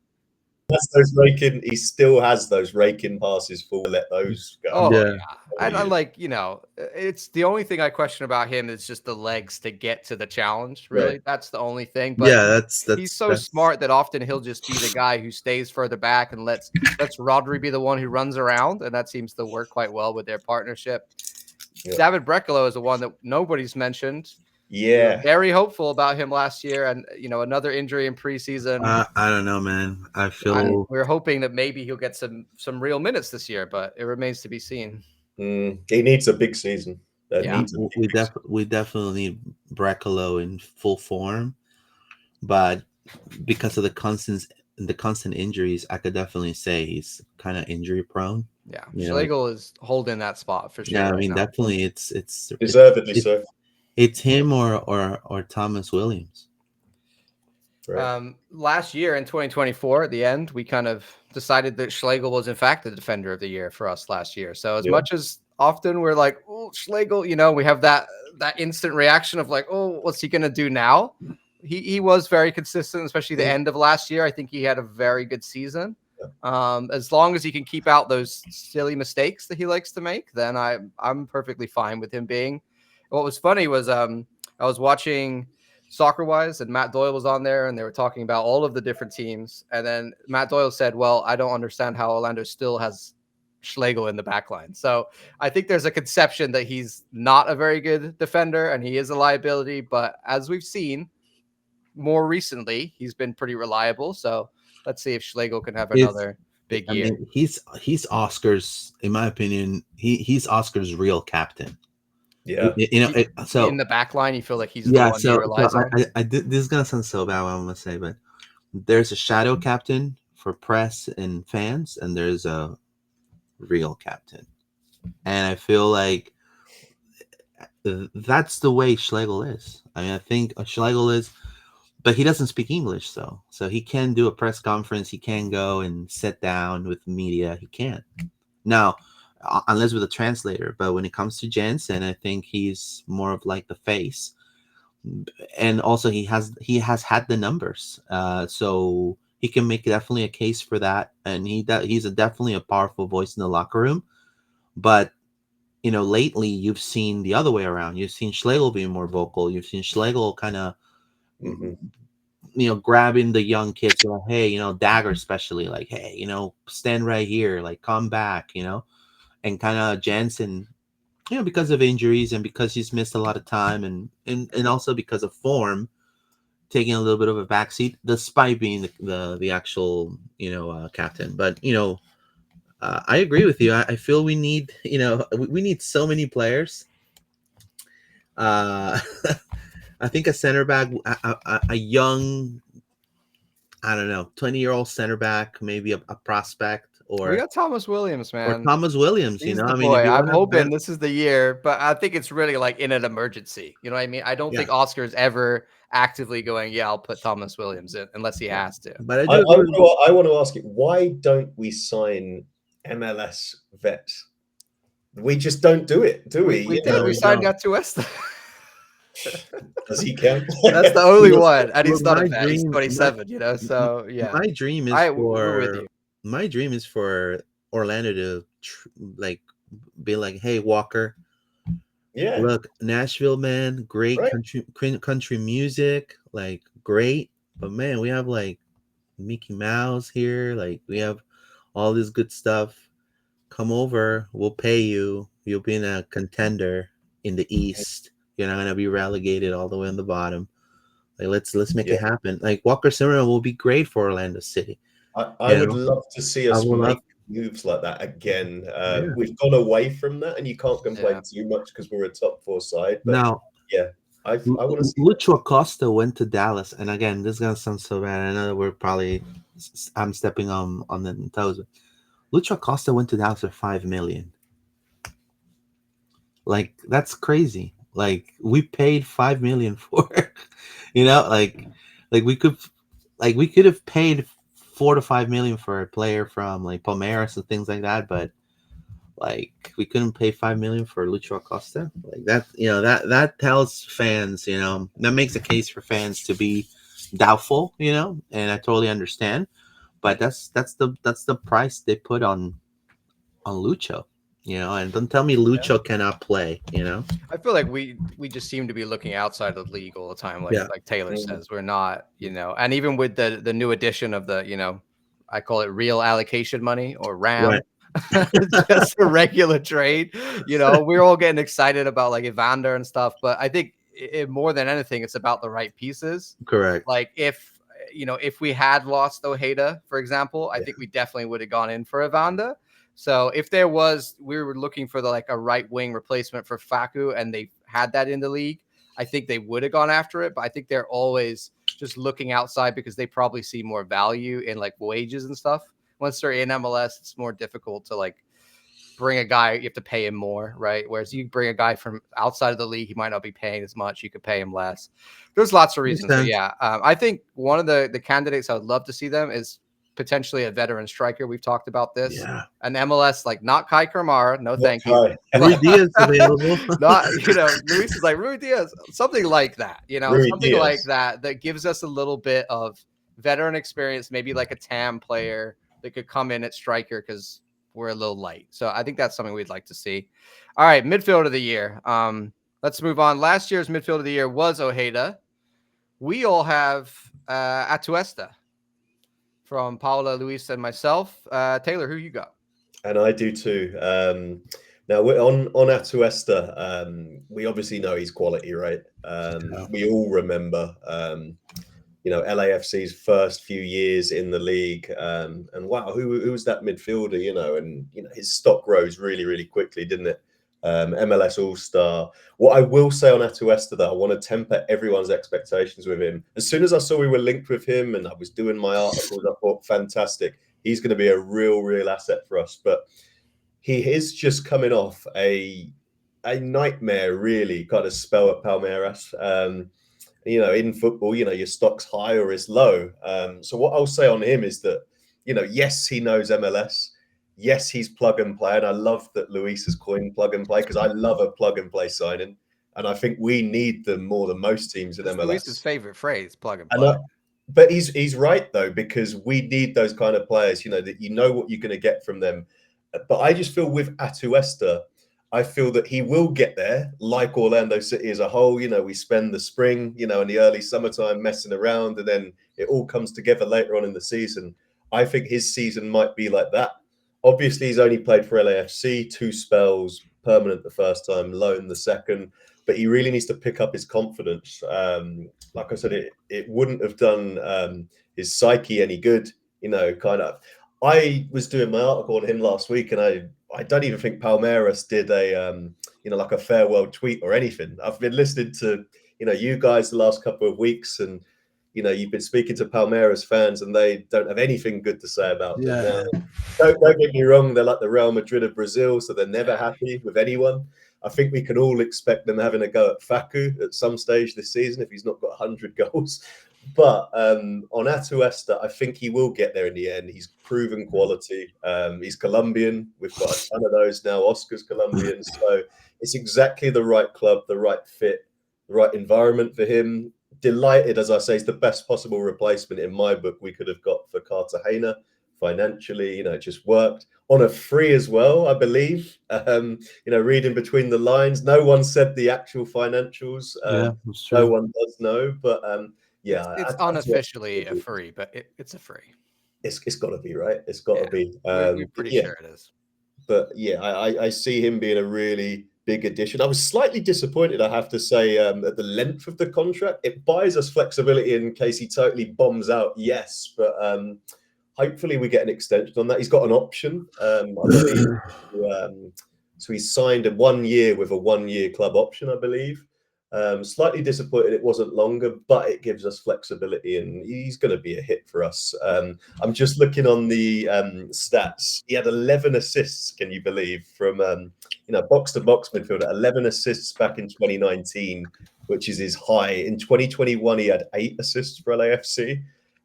He still has those raking passes for let those go. Oh yeah. And I like, it's the only thing I question about him is just the legs to get to the challenge. Really, Right. that's the only thing. But Yeah, he's so smart that often he'll just be the guy who stays further back and lets Rodri be the one who runs around, and that seems to work quite well with their partnership. Yeah. David Brecalo is the one that nobody's mentioned. Yeah, we were very hopeful about him last year, and another injury in preseason. I don't know, man. I feel we're hoping that maybe he'll get some real minutes this year, but it remains to be seen. He needs a big season. We definitely need Brecalo in full form, but because of the constant injuries, I could definitely say he's kind of injury prone. Yeah, Schlegel is holding that spot for sure. Yeah, I mean, definitely, it's deservedly so. It's him or Thomas Williams. Right. Last year in 2024, at the end, we kind of decided that Schlegel was in fact the defender of the year for us last year. So as much as often we're like, oh, Schlegel, we have that instant reaction of like, oh, what's he gonna do now? He was very consistent, especially the end of last year. I think he had a very good season. As long as he can keep out those silly mistakes that he likes to make, then I'm perfectly fine with him being. What was funny was I was watching Soccer Wise, and Matt Doyle was on there, and they were talking about all of the different teams. And then Matt Doyle said, well, I don't understand how Orlando still has Schlegel in the back line. So I think there's a conception that he's not a very good defender and he is a liability. But as we've seen more recently, he's been pretty reliable. So let's see if Schlegel can have another big year. He's Oscar's, in my opinion, he's Oscar's real captain. Yeah. In the back line, you feel like he's the yeah. one he So relies on. this is gonna sound so bad what I'm gonna say, but there's a shadow captain for press and fans, and there's a real captain, and I feel like that's the way Schlegel is. I mean, I think Schlegel is, but he doesn't speak English, so he can do a press conference. He can go and sit down with media. He can now, unless with a translator. But when it comes to Jensen, I think he's more of like the face, and also he has had the numbers, so he can make definitely a case for that, and he's definitely a powerful voice in the locker room. But lately you've seen the other way around. You've seen Schlegel being more vocal. You've seen Schlegel kind of, Hmm. grabbing the young kids, like, hey, Dagger especially, like, hey, stand right here, like, come back, and kind of Jansen, because of injuries and because he's missed a lot of time, and also because of form, taking a little bit of a backseat, despite being the actual, captain. But I agree with you. I feel we need, we need so many players. Uh, I think a center back, a young, I don't know, 20-year-old center back, maybe a prospect, We or got Thomas Williams, man. Thomas Williams. He's the I mean, if boy. you I'm want to hoping bet, this is the year, but I think it's really like in an emergency. You know what I mean? I don't yeah. think Oscar's ever actively going, yeah, I'll put Thomas Williams in unless he has to. But I I, do I, agree want with you. to, I want to ask you, why don't we sign MLS vets? We just don't do it, do we? We You did. know, No, We we signed don't. Atuesta. does he count? That's the only Look, one, and look, he's not a vet. He's 27. So yeah, my dream is we're with for you. my dream is for Orlando to like be like, hey, Walker, Yeah, look, Nashville, man, great right. country music, like great, but man, we have like Mickey Mouse here, like we have all this good stuff. Come over, we'll pay you. You'll be in a contender in the East. You're not gonna be relegated all the way on the bottom. Like let's make Yeah, it happen. Like Walker Zimmerman will be great for Orlando City. I You would know, love to see I us will love. make moves like that again. Yeah. We've gone away from that, and you can't complain Yeah. too much because we're a top four side. But Now, yeah, I want to see that. Lucho Acosta went to Dallas, and again, this is gonna sound so bad. I know that we're probably I'm stepping on the toes. Lucho Acosta went to Dallas for 5 million. Like that's crazy. Like we paid 5 million for, like we could have paid 4 to 5 million for a player from like Palmeiras and things like that, but like we couldn't pay 5 million for Lucho Acosta. Like that, that tells fans, that makes a case for fans to be doubtful, and I totally understand. But that's the price they put on Lucho, and don't tell me Yeah, Lucho cannot play. I feel like we just seem to be looking outside of the league all the time, Yeah. like Taylor mhm, says. We're not, and even with the new addition of the, I call it real allocation money or Right. RAM, just a regular trade. We're all getting excited about like Evander and stuff, but I think more than anything, it's about the right pieces. Correct. Like if we had lost Ojeda, for example, I yeah, think we definitely would have gone in for Evander. So if we were looking for like a right wing replacement for Facu, and they had that in the league, I think they would have gone after it. But I think they're always just looking outside because they probably see more value in like wages and stuff. Once they're in MLS, it's more difficult to like bring a guy. You have to pay him more, right? Whereas you bring a guy from outside of the league, he might not be paying as much. You could pay him less. There's lots of Makes reasons, but sense. yeah, I think one of the candidates I would love to see them is potentially a veteran striker. We've talked about this. Yeah. An MLS, like not Kai Kermara, no not thank you. Kai. Rui Diaz available. Not, Luis is like Rui Diaz, something like that, Rui something like Diaz. that gives us a little bit of veteran experience, maybe like a TAM player that could come in at striker because we're a little light. So I think that's something we'd like to see. All right, midfield of the year. Let's move on. Last year's midfield of the year was Ojeda. We all have Atuesta from Paula, Luis, and myself. Taylor, who you got? And I do too. Now we're on Atuesta. We obviously know he's quality, right? Yeah. We all remember, LAFC's first few years in the league, and wow, who was that midfielder? And his stock rose really, really quickly, didn't it? MLS All-Star. What I will say on Atuesta, that I want to temper everyone's expectations with him. As soon as I saw we were linked with him and I was doing my articles, I thought, fantastic. He's going to be a real asset for us. But he is just coming off a nightmare, really, kind of spell at Palmeiras. In football, your stock's high or it's low. So what I'll say on him is that, yes, he knows MLS. Yes, he's plug and play. And I love that Luis has coined plug and play, because I love a plug and play signing. And I think we need them more than most teams in That's MLS. Luis's favorite phrase, plug and play. But he's right, though, because we need those kind of players, that you know what you're going to get from them. But I just feel with Atuesta, I feel that he will get there, like Orlando City as a whole. We spend the spring, and the early summertime messing around, and then it all comes together later on in the season. I think his season might be like that. Obviously, he's only played for LAFC, 2 spells, permanent the first time, loan the second. But he really needs to pick up his confidence. Like I said, it wouldn't have done his psyche any good, kind of. I was doing my article on him last week, and I don't even think Palmeiras did a like a farewell tweet or anything. I've been listening to you guys the last couple of weeks, and you've been speaking to Palmeiras fans, and they don't have anything good to say about them. Don't get me wrong, they're like the Real Madrid of Brazil, so they're never happy with anyone. I think we can all expect them having a go at Facu at some stage this season if he's not got 100 goals. But on Atuesta, I think he will get there in the end. He's proven quality. He's Colombian. We've got a ton of those now. Oscar's Colombian. So it's exactly the right club, the right fit, the right environment for him. Delighted, as I say, it's the best possible replacement in my book we could have got for Cartagena financially. It just worked. On a free as well, I believe. Reading between the lines, no one said the actual financials. That's true. No one does know, but it's unofficially a free, but it's a free. It's got to be, right. It's got to be. We're pretty sure it is. But yeah, I see him being a really big addition. I was slightly disappointed, I have to say, at the length of the contract. It buys us flexibility in case he totally bombs out. Yes, but hopefully we get an extension on that. He's got an option, I believe. So he's signed a 1 year with a 1 year club option, I believe. Slightly disappointed it wasn't longer, but it gives us flexibility, and he's going to be a hit for us. I'm just looking on the stats. He had 11 assists, can you believe, from box-to-box midfielder, 11 assists back in 2019, which is his high. In 2021, he had 8 assists for LAFC.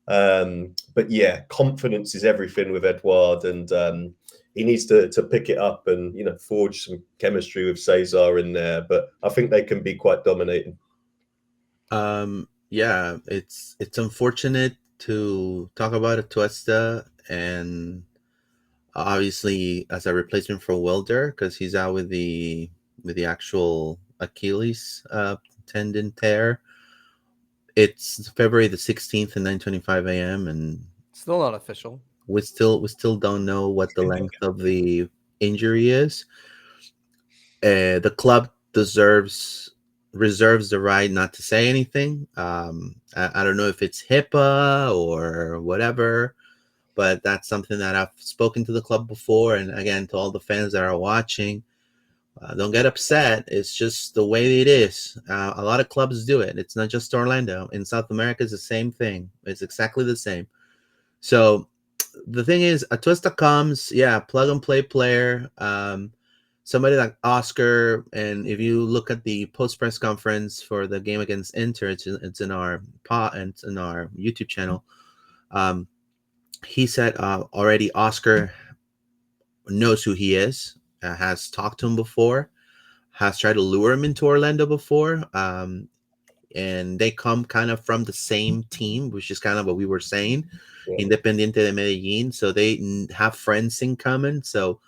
But yeah, confidence is everything with Edouard, and he needs to pick it up and forge some chemistry with Cesar in there. But I think they can be quite dominating. Yeah, it's unfortunate to talk about Atuesta, and obviously as a replacement for Wilder, because he's out with the actual Achilles tendon tear. It's February the 16th at 9:25 a.m. and still not official. We still don't know what the length of the injury is. The club reserves the right not to say anything. I don't know if it's HIPAA or whatever, but that's something that I've spoken to the club before. And again, to all the fans that are watching, don't get upset. It's just the way it is. A lot of clubs do it. It's not just Orlando. In South America, it's the same thing. It's exactly the same. So the thing is, Atuesta comes, plug and play player. Somebody like Oscar, and if you look at the post press conference for the game against Inter, it's in our it's in our YouTube channel. He said already Oscar knows who he is, has talked to him before, has tried to lure him into Orlando before, and they come kind of from the same team, which is kind of what we were saying, Independiente de Medellin. So they have friends in common. So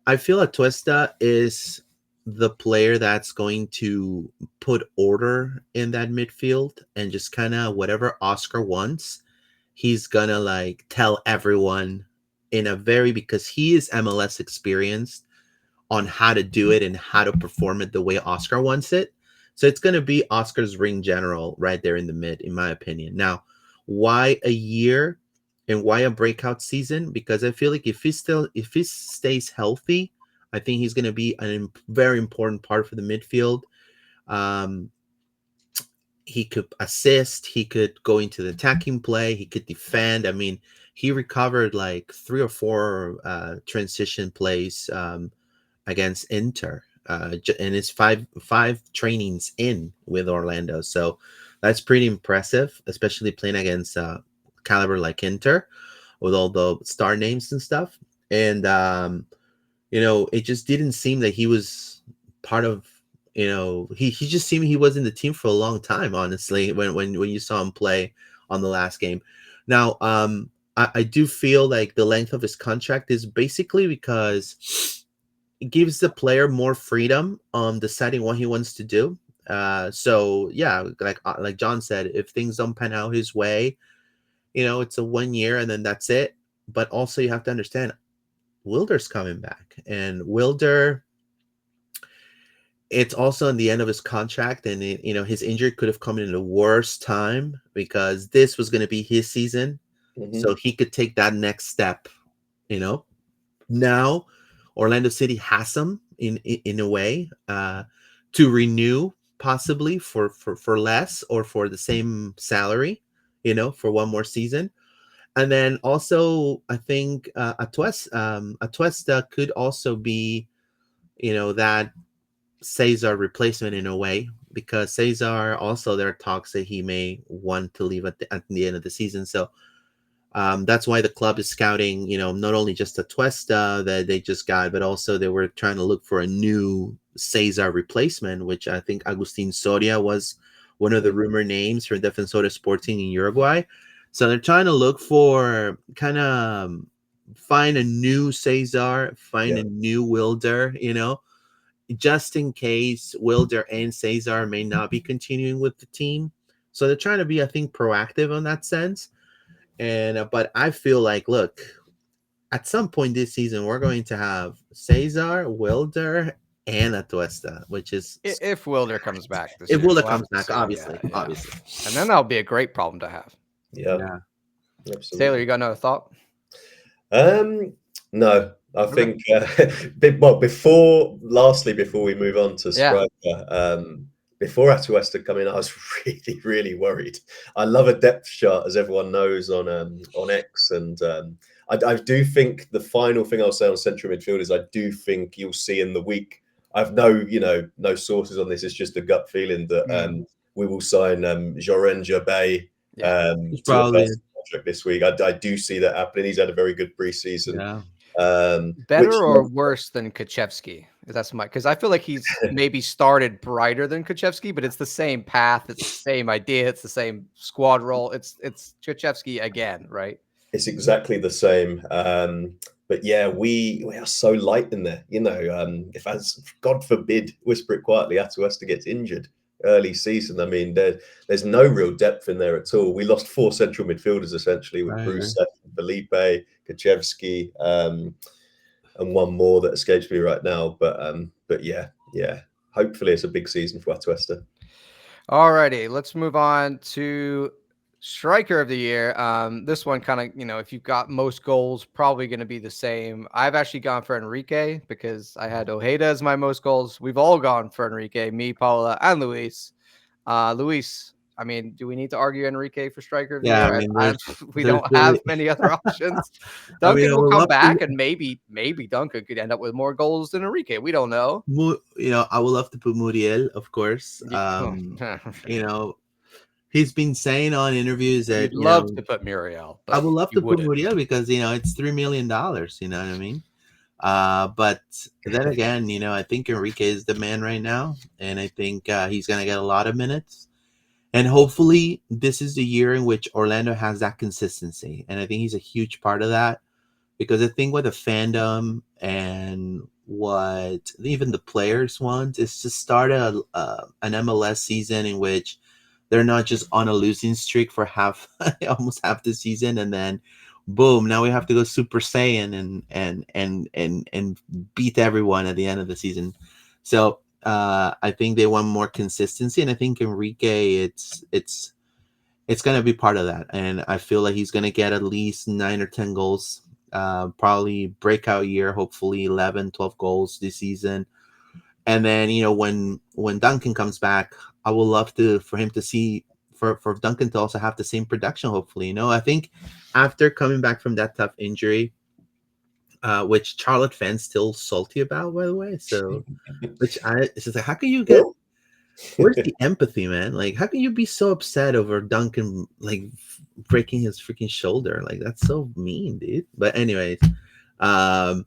I feel Atuesta is the player that's going to put order in that midfield, and just kind of whatever Oscar wants, he's gonna like tell everyone because he is MLS experienced on how to do it and how to perform it the way Oscar wants it. So it's going to be Oscar's ring general right there in the mid, in my opinion. Now, why a year and why a breakout season? Because I feel like if he stays healthy, I think he's going to be a very important part for the midfield. Um, he could assist, he could go into the attacking play, he could defend. I mean, he recovered like 3 or 4 transition plays against Inter, and it's five trainings in with Orlando. So that's pretty impressive, especially playing against caliber like Inter with all the star names and stuff. And it just didn't seem that he was part of. He just seemed he was in the team for a long time. Honestly, when you saw him play on the last game. Now, I do feel like the length of his contract is basically because it gives the player more freedom on deciding what he wants to do. So yeah, like John said, if things don't pan out his way, it's a 1 year and then that's it. But also you have to understand Wilder's coming back, and Wilder, it's also in the end of his contract, and his injury could have come in a worse time because this was going to be his season, Mhm. so he could take that next step. Now Orlando City has him in a way to renew, possibly for less or for the same salary, for one more season. And then also, I think Atuesta could also be, that Cesar replacement in a way, because Cesar also, there are talks that he may want to leave at the end of the season. So that's why the club is scouting, not only just Atuesta that they just got, but also they were trying to look for a new Cesar replacement, which I think Agustin Soria was one of the Mhm. rumor names for Defensor Sporting in Uruguay. So they're trying to look for kind of find a new Cesar, find Yeah. a new Wilder, just in case Wilder and Cesar may not be continuing with the team. So they're trying to be, I think, proactive on that sense. And but I feel like, look, at some point this season, we're going to have Cesar, Wilder, and Atuesta, which is If Wilder comes back this if year, Wilder we'll have comes to back, see. Yeah, obviously, yeah. obviously. And then that'll be a great problem to have. Yeah. Yeah, Taylor, Absolutely. you got another thought? Um, no, I Okay. think before we move on to Yeah. striker, before Atuesta come in, I was really, really worried. I love a depth chart, as everyone knows, on X, and I do think the final thing I'll say on central midfield is I do think you'll see in the week. I've no sources on this. It's just a gut feeling that Mm. we will sign Joren Jabay Yeah. it's to a probably, personal contract this week. I do see that happening. He's had a very good preseason. yeah. Which Better or worse than Kuchevsky? That's my, because I feel like he's maybe started brighter than Kuchevsky, but it's the same path, it's the same idea, it's the same squad role. It's Kuchevsky again, right? it's exactly the same. But yeah, we are so light in there. If, as God forbid, whisper it quietly, Atuesta gets injured early season, I mean, there's no real depth in there at all. We lost 4 central midfielders essentially with Right, right. Bruce, Felipe, Kaczewski, and one more that escapes me right now. But yeah. Hopefully, it's a big season for Atuesta. Alrighty, let's move on to striker of the year. This one kind of, if you've got most goals, probably going to be the same. I've actually gone for Enrique because I had Ojeda as my most goals. We've all gone for Enrique, me, Paula, and Luis. Luis, I mean, do we need to argue Enrique for striker of the Yeah, I year? mean, We there's don't have really, many other options. I mean, Duncan I will would come love to, back, and maybe Duncan could end up with more goals than Enrique. We don't know. I would love to put Muriel, of course. You know, he's been saying on interviews that, You'd love to put Muriel, I but would love you to put wouldn't. Muriel because it's $3 million. You know what I mean? But then again, I think Enrique is the man right now, and I think he's gonna get a lot of minutes. And hopefully, this is the year in which Orlando has that consistency, and I think he's a huge part of that, because I think what the fandom and what even the players want is to start an MLS season in which they're not just on a losing streak for almost half the season, and then boom, now we have to go Super Saiyan and beat everyone at the end of the season. So I think they want more consistency, and I think Enrique, it's gonna be part of that, and I feel like he's gonna get at least 9 or 10 goals Probably breakout year, hopefully 11, 12 goals this season. And then, when Duncan comes back, I would love to for him to see for Duncan to also have the same production, hopefully. I think after coming back from that tough injury, which Charlotte fans still salty about, by the way. So, it's just like, how can you get? Well, Where's the empathy, man? Like, how can you be so upset over Duncan like breaking his freaking shoulder? Like, that's so mean, dude. But anyways, um,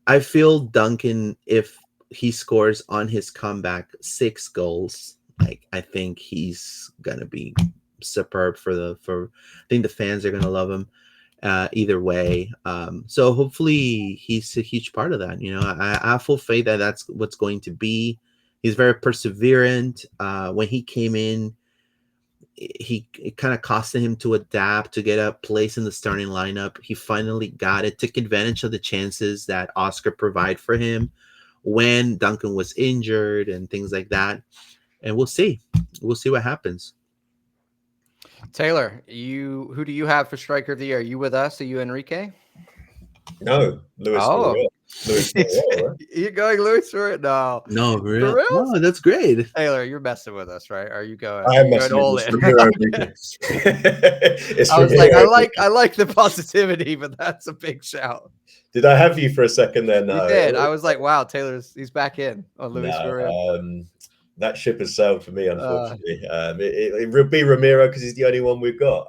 I feel Duncan, if he scores on his comeback 6 goals, like, I think he's gonna be superb I think the fans are gonna love him either way. So hopefully he's a huge part of that. I have full faith that that's what's going to be. He's very perseverant. When he came in, it kind of costed him to adapt to get a place in the starting lineup. He finally got it, took advantage of the chances that Oscar provide for him when Duncan was injured and things like that. And we'll see what happens. Taylor, who do you have for striker of the year? Are you with us? Are you Enrique? no, Luis Oh, Muriel. Luis Muriel, right? you're going Luis for it? No, No, for for real. real? No, that's great. Taylor, you're messing with us, right? Are you I am going messing with all this in? Ramiro. Okay. It's I was like, Ramiro. I like the positivity, but that's a big shout. Did I have you for a second there? You No. did. I was like, wow, he's back in on Luis No, Muriel. that ship has sailed for me, Uh, unfortunately. It would be Ramiro because he's the only one we've got.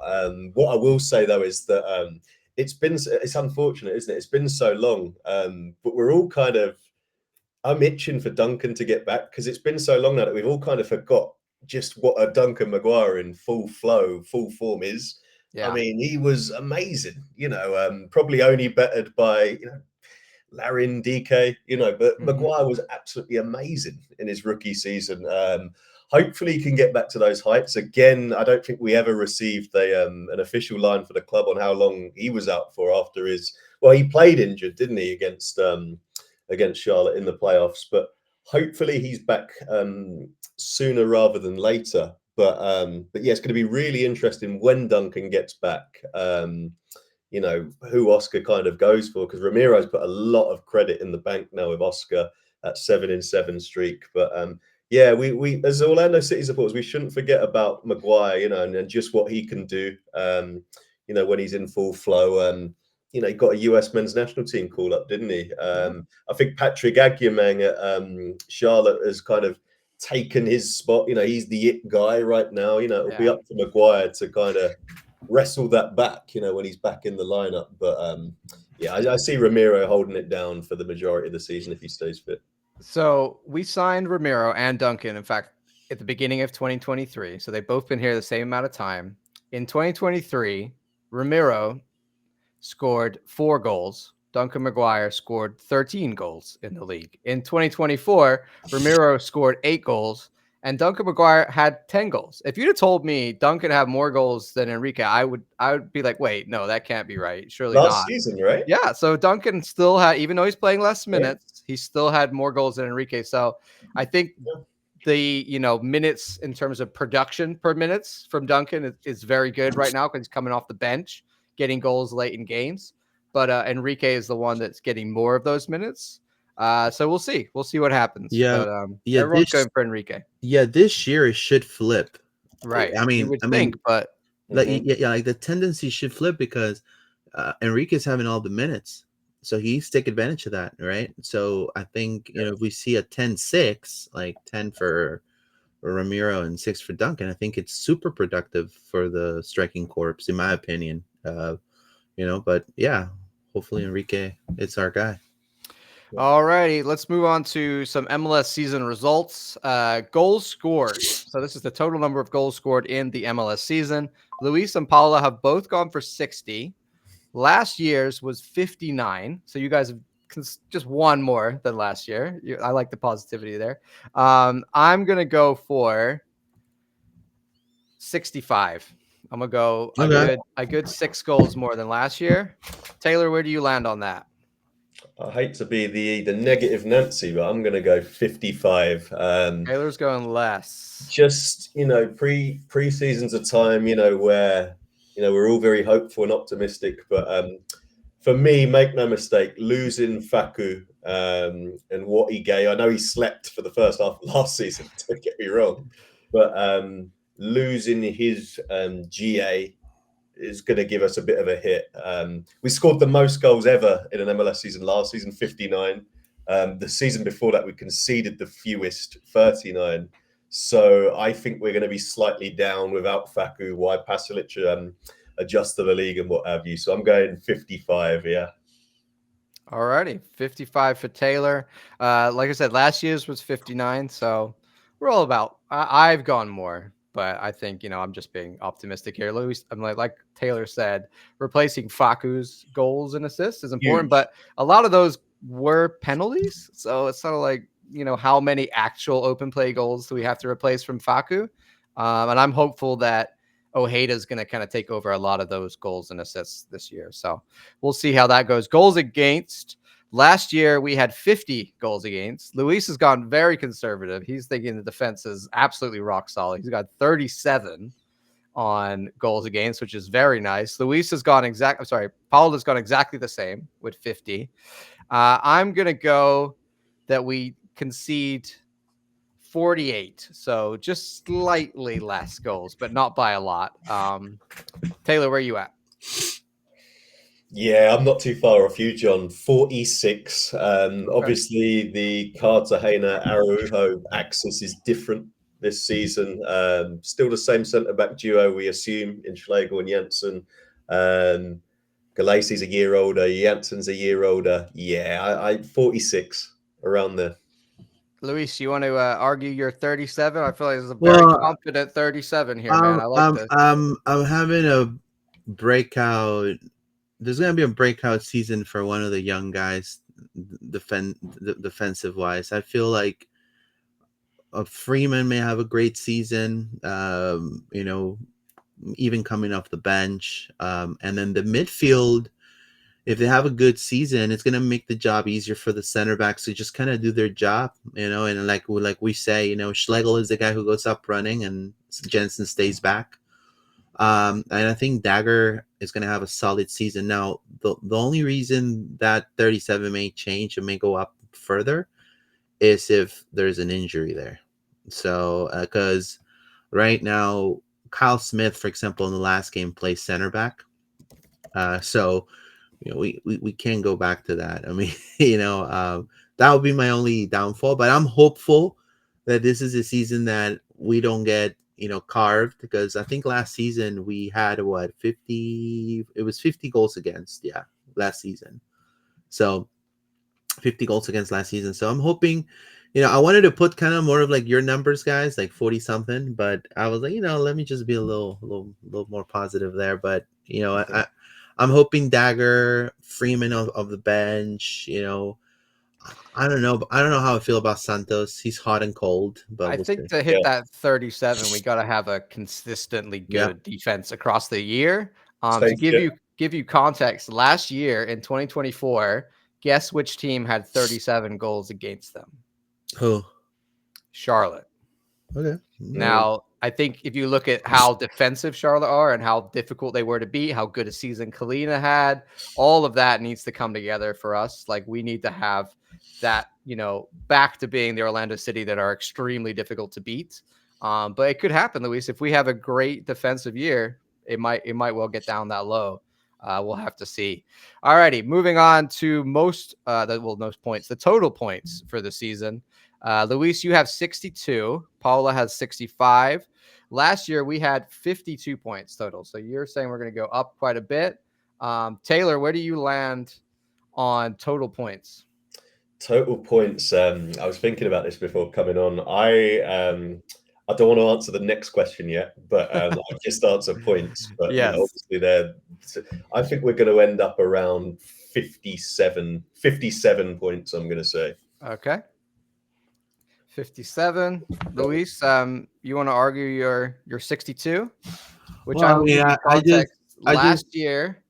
What I will say though is that it's unfortunate, isn't it? It's been so long, but we're all kind of. I'm itching for Duncan to get back because it's been so long now that we've all kind of forgot just what a Duncan Maguire in full flow, full form is. I yeah. mean, he was amazing. Probably only bettered by Larin, DK, but Mhm. Maguire was absolutely amazing in his rookie season. Hopefully, he can get back to those heights again. I don't think we ever received an official line for the club on how long he was out for after his. Well, he played injured, didn't he, against Charlotte in the playoffs? But hopefully, he's back sooner rather than later. But yeah, it's going to be really interesting when Duncan gets back. Who Oscar kind of goes for, because Ramiro's put a lot of credit in the bank now with Oscar at 7-in-7 streak. But yeah, we as Orlando City supporters, we shouldn't forget about Maguire, and just what he can do, when he's in full flow. He got a US men's national team call up, didn't he? I think Patrick Agyemang at Charlotte has kind of taken his spot. He's the it guy right now. It'll be up to Maguire to kind of wrestle that back, when he's back in the lineup. But yeah, I see Ramiro holding it down for the majority of the season if he stays fit. So we signed Ramiro and Duncan, in fact, at the beginning of 2023. So they've both been here the same amount of time. In 2023, Ramiro scored 4 goals. Duncan Maguire scored 13 goals in the league. In 2024, Ramiro scored 8 goals and Duncan Maguire had 10 goals. If you'd have told me Duncan had more goals than Enrique, I would be like, wait, no, that can't be right. Surely Last not. season, right? Yeah, so Duncan still had, even though he's playing less Yeah. minutes, he still had more goals than Enrique. So I think the minutes in terms of production per minutes from Duncan is very good right now because he's coming off the bench, getting goals late in games. But Enrique is the one that's getting more of those minutes. So we'll see. We'll see what happens. Yeah, But yeah. everyone's going for Enrique. Yeah, this year it should flip. Right. I You mean, would think, but like, yeah, like the tendency should flip because Enrique's having all the minutes, so he's take advantage of that, right? So I think if we see a 10-6, like 10 for Ramiro and 6 for Duncan, I think it's super productive for the striking corps, in my opinion. But yeah, hopefully Enrique, it's our guy. all righty, let's move on to some MLS season results. Goals scored. So this is the total number of goals scored in the MLS season. Luis and Paula have both gone for 60. Last year's was 59. So you guys have just one more than last year. I like the positivity there. I'm going to go for 65. I'm going to go a good 6 goals more than last year. Taylor, where do you land on that? I hate to be the negative Nancy, but I'm going to go 55. Taylor's going less. Just pre-season's a time where we're all very hopeful and optimistic, but For me, make no mistake, losing Faku and what he gave. I know he slept for the first half of last season. Don't get me wrong, but losing his GA is going to give us a bit of a hit. We scored the most goals ever in an MLS season last season, 59. The season before that, we conceded the fewest, 39. So I think we're going to be slightly down without Faku. Why Pasalic adjust to the league and what have you. So I'm going 55. Yeah. Alrighty, 55 for Taylor. Like I said, last year's was 59, so we're all about. I've gone more, but I think I'm just being optimistic here. Louis, I'm like Taylor said, replacing Faku's goals and assists is important, Huge. but a lot of those were penalties, so it's sort of like how many actual open play goals do we have to replace from Faku? And I'm hopeful that Ojeda is going to kind of take over a lot of those goals and assists this year. So we'll see how that goes. Goals against. Last year, we had 50 goals against. Luis has gone very conservative. He's thinking the defense is absolutely rock solid. He's got 37 on goals against, which is very nice. Luis has gone Paul has gone exactly the same with 50. I'm going to go that we concede 48. So just slightly less goals, but not by a lot. Taylor, where are you at? Yeah, I'm not too far off you, John. 46. Obviously, the Cartagena Araujo axis is different this season. Still the same centre back duo, we assume, in Schlegel and Janssen. Galasi's a year older, Janssen's a year older. Yeah, I 46 around there. Luis, you want to argue your 37? I feel like it's a very confident 37 here, man. I like this. I'm having a breakout. There's gonna be a breakout season for one of the young guys, defensive wise. I feel like Freeman may have a great season. Even coming off the bench, and then the midfield. If they have a good season, it's gonna make the job easier for the center backs to just kind of do their job, And like we say, Schlegel is the guy who goes up running, and Jensen stays back. And I think Dagger is gonna have a solid season. Now, the only reason that 37 may change and may go up further is if there's an injury there. So, because right now, Kyle Smith, for example, in the last game plays center back. So we can go back to that. I mean, that would be my only downfall, but I'm hopeful that this is a season that we don't get, carved, because I think last season we had 50, it was 50 goals against, last season. So 50 goals against last season. So I'm hoping, I wanted to put kind of more of like your numbers, guys, like 40 something, but I was like, let me just be a little more positive there. But, I'm hoping Dagger, Freeman of the bench, I don't know. I don't know how I feel about Santos. He's hot and cold, but I we'll think see. to hit that 37, we got to have a consistently good defense across the year. To give you context, last year in 2024, guess which team had 37 goals against them? Who? Charlotte. Okay. Now, I think if you look at how defensive Charlotte are and how difficult they were to beat, how good a season Kalina had, all of that needs to come together for us. Like, we need to have that, back to being the Orlando City that are extremely difficult to beat. But it could happen, Luis. If we have a great defensive year, it might well get down that low. We'll have to see. All righty, moving on to most points, the total points for the season. Luis, you have 62. Paula has 65. Last year, we had 52 points total. So you're saying we're going to go up quite a bit. Taylor, where do you land on total points? Total points. I was thinking about this before coming on. I don't want to answer the next question yet, but I'll just answer points. But yes. Obviously, I think we're going to end up around 57 points, I'm going to say. Okay. 57. Luis, you want to argue your 62? Which I will give you context. Last year,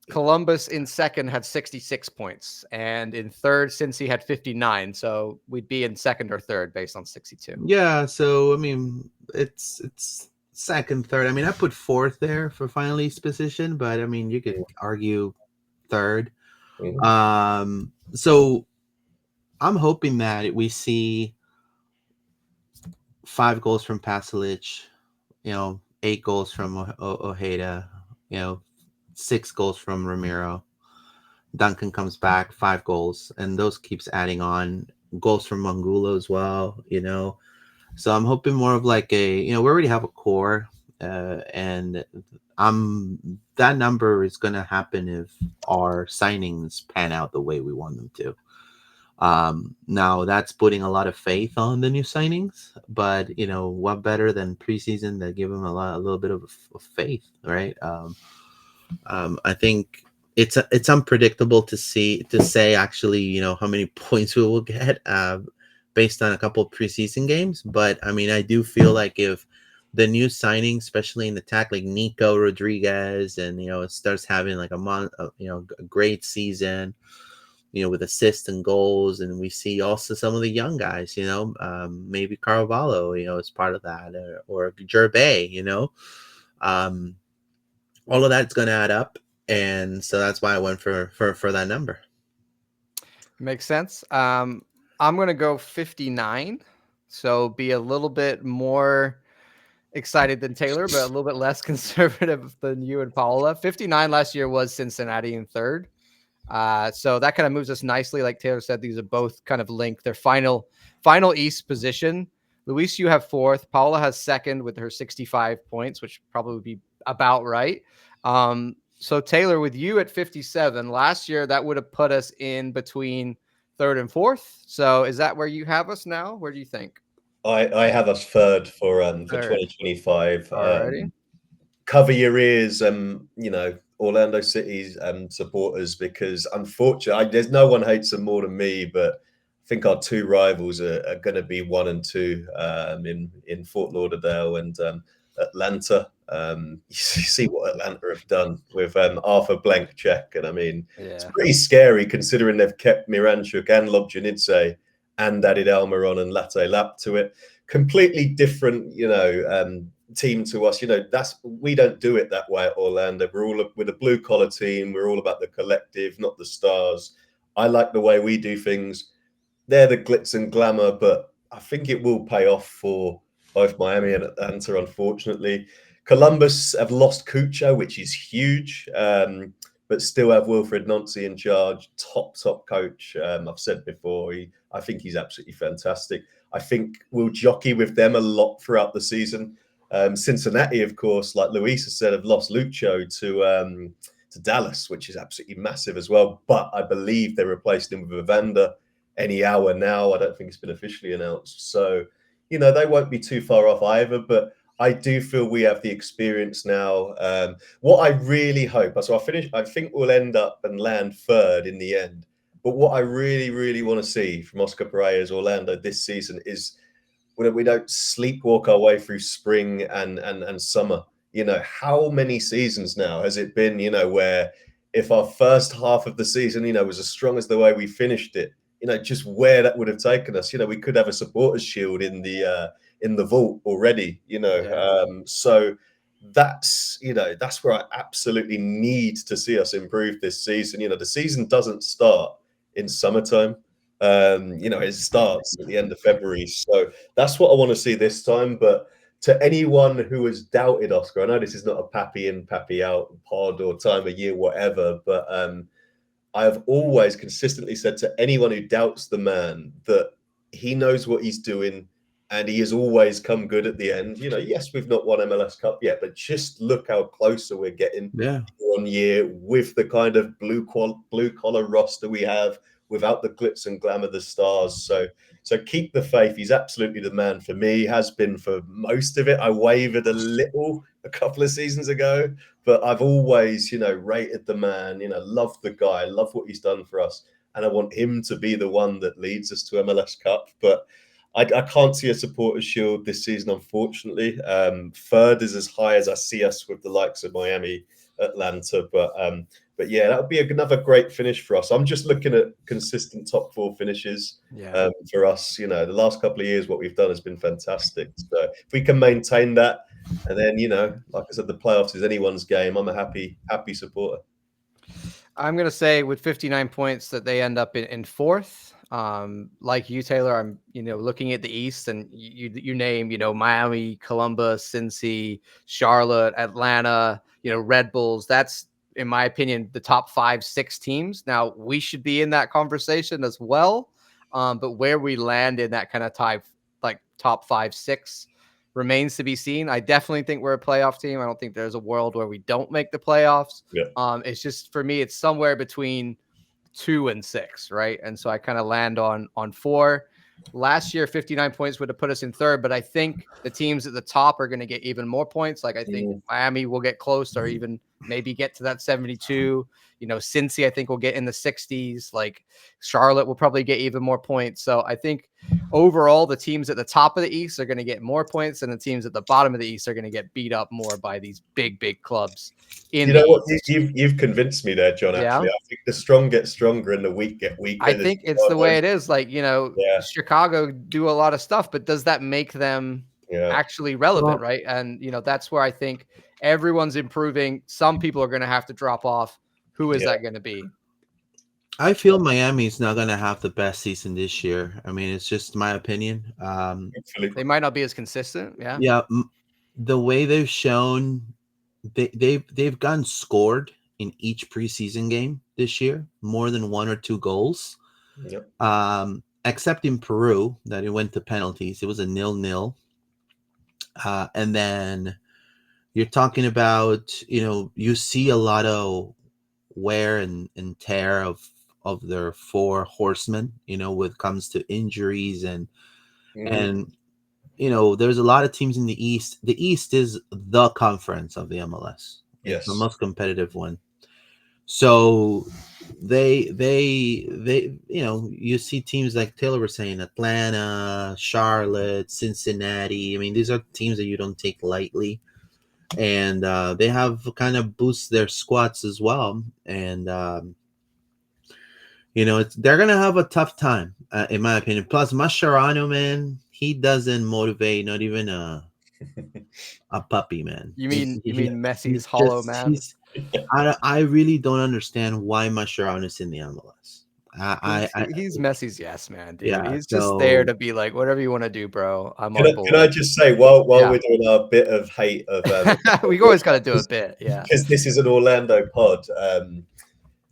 Columbus in second had 66 points, and in third, Cincy had 59. So we'd be in second or third based on 62. Yeah. So I mean, it's second, third. I mean, I put fourth there for finalist position, but I mean, you could argue third. Mhm. So I'm hoping that we see 5 goals from Pasalic, 8 goals from Ojeda, 6 goals from Ramiro. Duncan comes back, 5 goals, and those keeps adding on. Goals from Mangulo as well, So I'm hoping more of like we already have a core, and that number is gonna happen if our signings pan out the way we want them to. Now that's putting a lot of faith on the new signings, but what better than preseason that give them a little bit of faith, right? I think it's unpredictable to say actually how many points we will get based on a couple of preseason games, but I mean I do feel like if the new signings, especially in attack, like Nico Rodriguez, and it starts having like a great season, with assists and goals, and we see also some of the young guys, maybe Carvalho, as part of that, or Gervais, um, all of that's going to add up, and so that's why I went for that number. Makes sense. I'm gonna go 59, so be a little bit more excited than Taylor, but a little bit less conservative than you and Paola. 59 last year was Cincinnati in third. So that kind of moves us nicely. Like Taylor said, these are both kind of linked. Their final East position. Luis, you have fourth. Paula has second with her 65 points, which probably would be about right. So Taylor, with you at 57, last year that would have put us in between third and fourth. So is that where you have us now? Where do you think? I have us third for Third. 2025. Alrighty. Cover your ears, Orlando City's supporters, because unfortunately, there's no one hates them more than me, but I think our two rivals are going to be 1 and 2 in Fort Lauderdale and Atlanta. You see what Atlanta have done with Arthur Blankcheck, and I mean, it's Yeah. pretty scary considering they've kept Miranchuk and Lobjanidze and added Almiron and Latte Lap to it. Completely different, team to us. We don't do it that way at Orlando. We're a blue collar team. We're all about the collective, not the stars. I like the way we do things. They're the glitz and glamour, but I think it will pay off for both Miami and Atlanta, unfortunately. Columbus have lost Cucho, which is huge, but still have Wilfred Nancy in charge. Top coach. I've said before, I think he's absolutely fantastic. I think we'll jockey with them a lot throughout the season. Cincinnati, of course, like Luisa said, have lost Lucho to Dallas, which is absolutely massive as well. But I believe they replaced him with Evander any hour now. I don't think it's been officially announced. So, they won't be too far off either. But I do feel we have the experience now. What I really hope, so I think we'll end up and land third in the end. But what I really, really want to see from Oscar Pereira's Orlando this season is we don't sleepwalk our way through spring and summer. How many seasons now has it been, where if our first half of the season, was as strong as the way we finished it, just where that would have taken us. We could have a supporters shield in the vault already, Yeah. So that's where I absolutely need to see us improve this season. The season doesn't start in summertime. It starts at the end of February. So that's what I want to see this time. But to anyone who has doubted Oscar, I know this is not a pappy in, pappy out pod or time of year, whatever, but I have always consistently said to anyone who doubts the man that he knows what he's doing and he has always come good at the end. Yes, we've not won MLS Cup yet, but just look how closer we're getting Yeah. year on year with the kind of blue collar roster we have without the glitz and glamour of the stars. So keep the faith. He's absolutely the man for me. He has been for most of it. I wavered a little a couple of seasons ago, but I've always, rated the man, loved the guy, love what he's done for us. And I want him to be the one that leads us to MLS Cup. But I can't see a supporters shield this season, unfortunately. Third is as high as I see us with the likes of Miami, Atlanta. But yeah, that would be another great finish for us. I'm just looking at consistent top 4 finishes Yeah. for us. The last couple of years, what we've done has been fantastic. So if we can maintain that, and then, like I said, the playoffs is anyone's game. I'm a happy supporter. I'm gonna say with 59 points that they end up in fourth. Like you, Taylor, I'm looking at the East, and you name Miami, Columbus, Cincy, Charlotte, Atlanta, Red Bulls. That's in my opinion the top 5, 6 teams. Now we should be in that conversation as well, but where we land in that kind of top 5, 6 remains to be seen. I definitely think we're a playoff team. I don't think there's a world where we don't make the playoffs. Yeah. It's just for me, it's somewhere between 2 and 6, right? And so I kind of land on 4. Last year, 59 points would have put us in third, but I think the teams at the top are going to get even more points. Like I think Miami will get close, or even maybe get to that 72. Cincy, I think will get in the 60s. Like Charlotte will probably get even more points. So I think overall, the teams at the top of the East are going to get more points, and the teams at the bottom of the East are going to get beat up more by these big clubs. You know what? You've convinced me there, John. Actually, Yeah. I think the strong get stronger and the weak get weaker. I think it's the way it is. Like, Yeah. Chicago do a lot of stuff, but does that make them actually relevant, right? And, that's where I think everyone's improving. Some people are going to have to drop off. Who is that going to be? I feel Miami's not going to have the best season this year. I mean, it's just my opinion. They might not be as consistent. Yeah. Yeah. The way they've shown, they've gotten scored in each preseason game this year, more than 1 or 2 goals. Yep. Except in Peru, that it went to penalties. It was a 0-0. And then you're talking about, you see a lot of wear and tear of their 4 horsemen, when it comes to injuries and there's a lot of teams in the East. The East is the conference of the MLS. Yes. It's the most competitive one. So they you see teams like Taylor was saying, Atlanta, Charlotte, Cincinnati. I mean, these are teams that you don't take lightly. And they have kind of boost their squads as well. And they're gonna have a tough time, in my opinion. Plus, Mascherano, man, he doesn't motivate not even a puppy, man. You mean Messi's hollow man? I really don't understand why Mascherano's in the MLS. He's Messi's yes man, dude. Yeah, he's just there to be like, whatever you want to do, bro. I'm on board. Can I just say, while we're doing our bit of hate of we always got to do a bit, yeah, because this is an Orlando pod.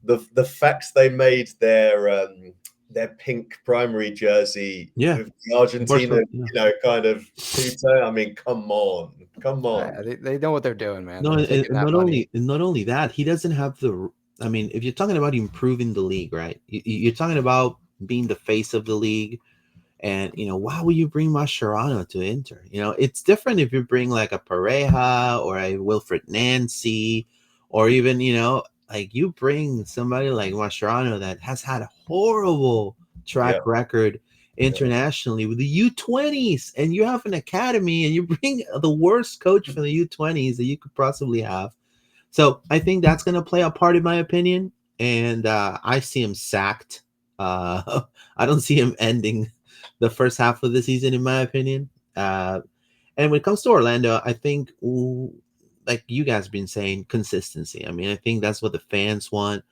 The facts they made their pink primary jersey with the Argentina, kind of tutor. I mean, come on. They know what they're doing, man. No, not only that, he doesn't have the. I mean, if you're talking about improving the league, right? You're talking about being the face of the league, and why would you bring Mascherano to Inter? It's different if you bring like a Pareja or a Wilfred Nancy, or even like you bring somebody like Mascherano that has had a horrible track record internationally with the U20s, and you have an academy, and you bring the worst coach for the U20s that you could possibly have. So I think that's going to play a part, in my opinion, and I see him sacked. I don't see him ending the first half of the season, in my opinion. And when it comes to Orlando, I think, like you guys have been saying, consistency. I mean, I think that's what the fans want.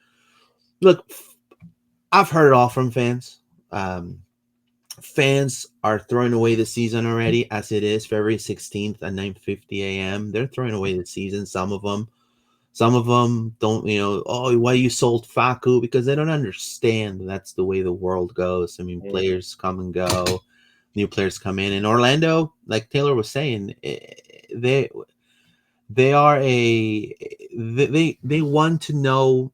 Look, I've heard it all from fans. Fans are throwing away the season already, as it is February 16th at 9:50 a.m. They're throwing away the season. Some of them don't, why you sold Facu, because they don't understand that's the way the world goes. I mean, players come and go, new players come in. And Orlando, like Taylor was saying, they want to know,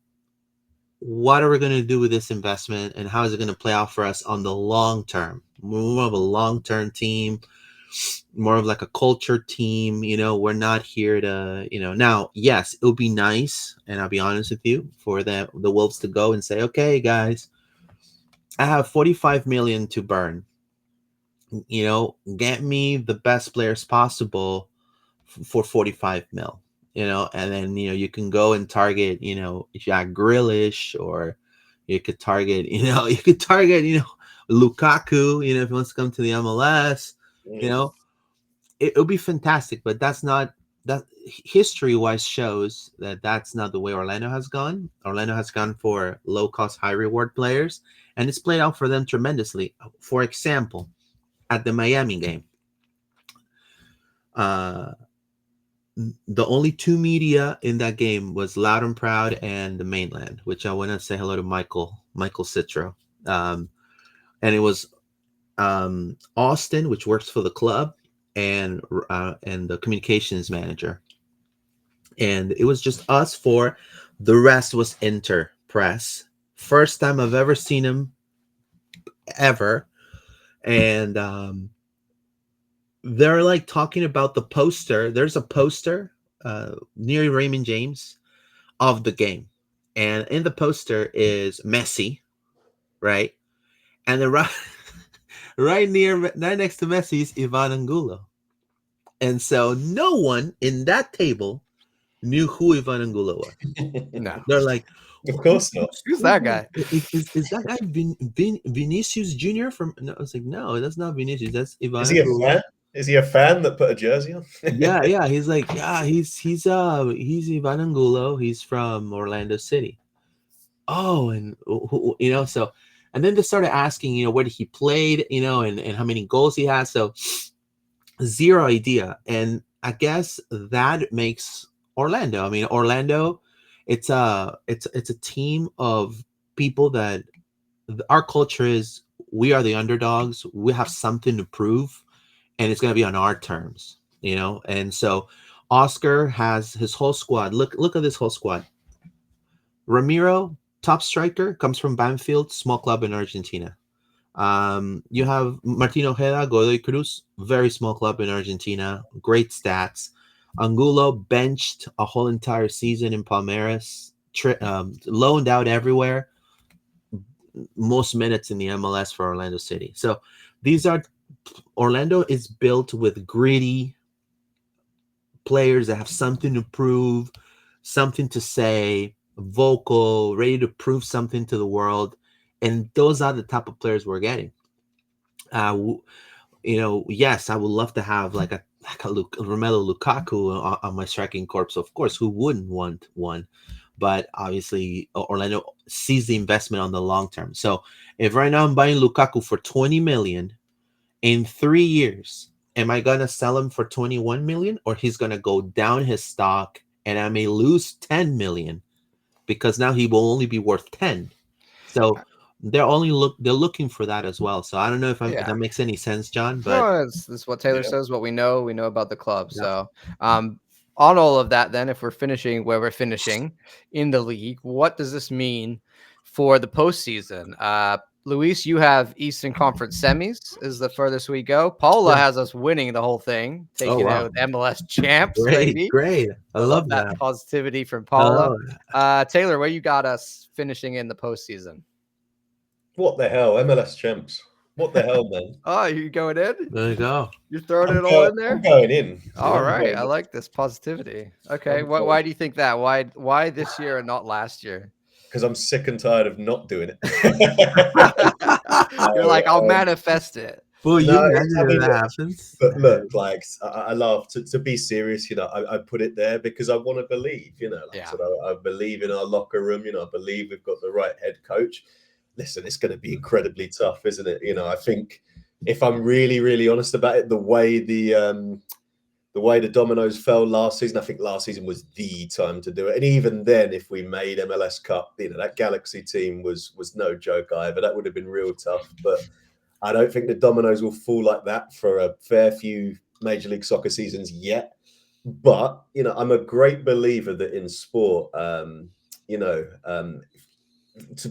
what are we going to do with this investment, and how is it going to play out for us on the long term? More of a long-term team, more of like a culture team. We're not here to, now, yes, it would be nice, and I'll be honest with you, for the Wolves to go and say, okay, guys, I have 45 million to burn. Get me the best players possible for 45 mil. And then, you can go and target, Jack Grealish, or you could target, Lukaku, if he wants to come to the MLS, it'll be fantastic, but that's not that history-wise shows that that's not the way Orlando has gone. Orlando has gone for low-cost, high-reward players, and it's played out for them tremendously. For example, at the Miami game, uh, the only two media in that game was Loud and Proud and the Mainland, which I want to say hello to Michael Citro. And it was Austin, which works for the club, and the communications manager. And it was just us four. The rest was Inter press. First time I've ever seen him ever. And they're like talking about the poster. There's a poster near Raymond James of the game. And in the poster is Messi, right? And then right next to Messi is Ivan Angulo. And so no one in that table knew who Ivan Angulo was. No. They're like, Of course not. Who's that guy? Is that guy Vinicius Jr. from? No, I was like, no, that's not Vinicius. That's Ivan. Is he a fan? Is he a fan that put a jersey on? Yeah. He's like, yeah, he's Ivan Angulo. He's from Orlando City. Oh, and so, and then they started asking, where he played, and how many goals he has. So zero idea, and I guess that makes Orlando. I mean, Orlando, it's a team of people that our culture is. We are the underdogs. We have something to prove, and it's going to be on our terms, And so, Oscar has his whole squad. Look at this whole squad. Ramiro, top striker, comes from Banfield, small club in Argentina. You have Martin Ojeda, Godoy Cruz, very small club in Argentina, great stats. Angulo benched a whole entire season in Palmeiras, loaned out everywhere, most minutes in the MLS for Orlando City. So Orlando is built with gritty players that have something to prove, something to say, vocal, ready to prove something to the world. And those are the type of players we're getting. Yes, I would love to have like a Romelu Lukaku on my striking corps. Of course, who wouldn't want one? But obviously, Orlando sees the investment on the long term. So if right now I'm buying Lukaku for 20 million, in 3 years, am I gonna sell him for 21 million, or he's gonna go down his stock and I may lose 10 million because now he will only be worth 10? So they're looking for that as well. So I don't know if that makes any sense, John. But no, this is what Taylor says. What we know about the club. Yeah. So, on all of that, then, if we're finishing where we're finishing in the league, what does this mean for the postseason? Luis, you have Eastern Conference semis is the furthest we go. Paula has us winning the whole thing, taking out MLS champs. Great. I love that positivity from Paula. Taylor, where you got us finishing in the postseason? What the hell, MLS champs? What the hell, man? Oh, you going in? There you go. You're throwing it all in there? I'm going in. All right. I like this positivity. Okay. Why do you think that? Why this year and not last year? Because I'm sick and tired of not doing it. You're like, I'll manifest it. Well, that happens. But look, like I love to be serious. I put it there because I want to believe. I believe in our locker room. I believe we've got the right head coach. Listen, it's going to be incredibly tough, isn't it? I think if I'm really, really honest about it, the way the dominoes fell last season, I think last season was the time to do it. And even then, if we made MLS Cup, that Galaxy team was no joke either. That would have been real tough. But I don't think the dominoes will fall like that for a fair few Major League Soccer seasons yet. But, I'm a great believer that in sport,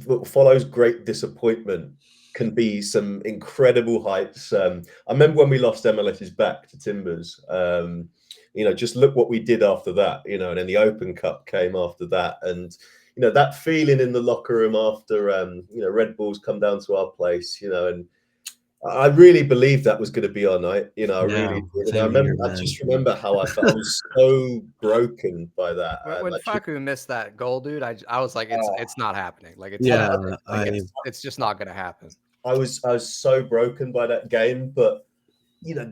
what follows great disappointment can be some incredible heights. I remember when we lost MLS's back to Timbers, just look what we did after that, and then the Open Cup came after that. And, that feeling in the locker room after, Red Bulls come down to our place, and I really believed that was going to be our night. I really did. I just remember how I felt. I was so broken by that. When Facu missed that goal, dude, I was like, it's not happening. Like, it's just not going to happen. I was so broken by that game, but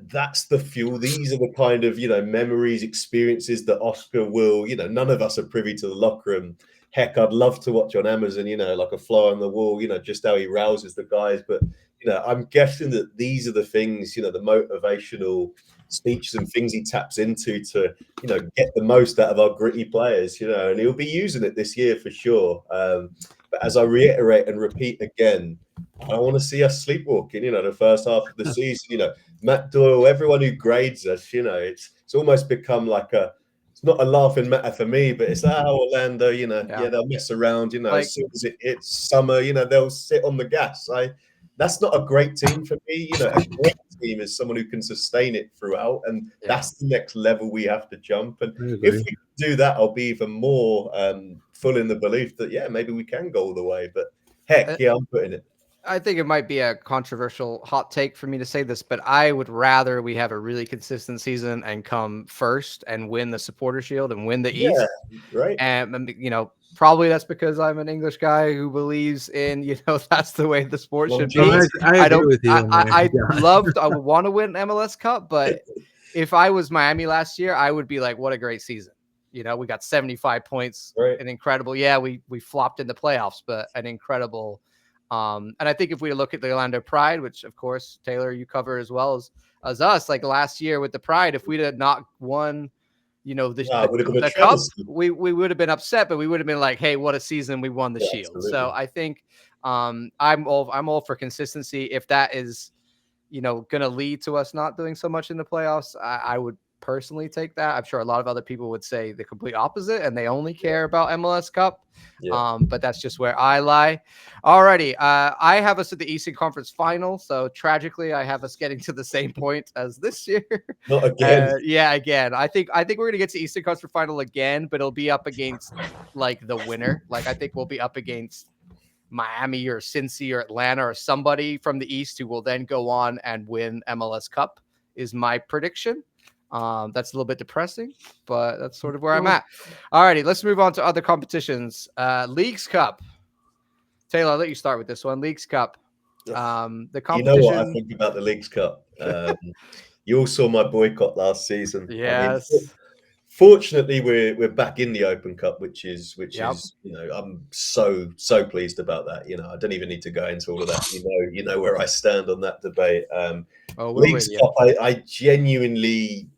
that's the fuel. These are the kind of, memories, experiences that Oscar will, none of us are privy to the locker room. Heck, I'd love to watch on Amazon, like a fly on the wall, just how he rouses the guys. But, I'm guessing that these are the things, the motivational speeches and things he taps into to, get the most out of our gritty players, and he'll be using it this year for sure. But as I reiterate and repeat again, I don't want to see us sleepwalking, the first half of the season, Matt Doyle, everyone who grades us, it's almost become like it's not a laughing matter for me, but it's like how Orlando, they'll mess around, Like, as soon as it hits summer, they'll sit on the gas. That's not a great team for me. A great team is someone who can sustain it throughout, and that's the next level we have to jump. And if we do that, I'll be even more full in the belief that, maybe we can go all the way. But heck, I'm putting it. I think it might be a controversial hot take for me to say this, but I would rather we have a really consistent season and come first and win the Supporter Shield and win the East. Right. And, probably that's because I'm an English guy who believes in, that's the way the sport should be. I agree with you. I would want to win MLS Cup, but if I was Miami last year, I would be like, what a great season. We got 75 points, right. An incredible. Yeah, we flopped in the playoffs, but an incredible. And I think if we look at the Orlando Pride, which of course, Taylor, you cover as well as us, like last year with the Pride, if we'd have not won, the cup, we would have been upset, but we would have been like, hey, what a season, we won the Shield. Absolutely. So I think I'm all for consistency. If that is, going to lead to us not doing so much in the playoffs, I would personally take that. I'm sure a lot of other people would say the complete opposite and they only care about MLS Cup. But that's just where I lie. Alrighty. I have us at the Eastern Conference Final. So tragically, I have us getting to the same point as this year. Not again. Again. I think we're gonna get to Eastern Conference Final again, but it'll be up against like the winner. Like I think we'll be up against Miami or Cincy or Atlanta or somebody from the East who will then go on and win MLS Cup is my prediction. That's a little bit depressing, but that's sort of where I'm at. All righty, let's move on to other competitions. Leagues Cup. Taylor, I'll let you start with this one. Leagues Cup. The competition. You know what I think about the Leagues Cup? You all saw my boycott last season. Yes. I mean, fortunately, we're back in the Open Cup, which is I'm so pleased about that. I don't even need to go into all of that. You know where I stand on that debate. Leagues Cup, I genuinely.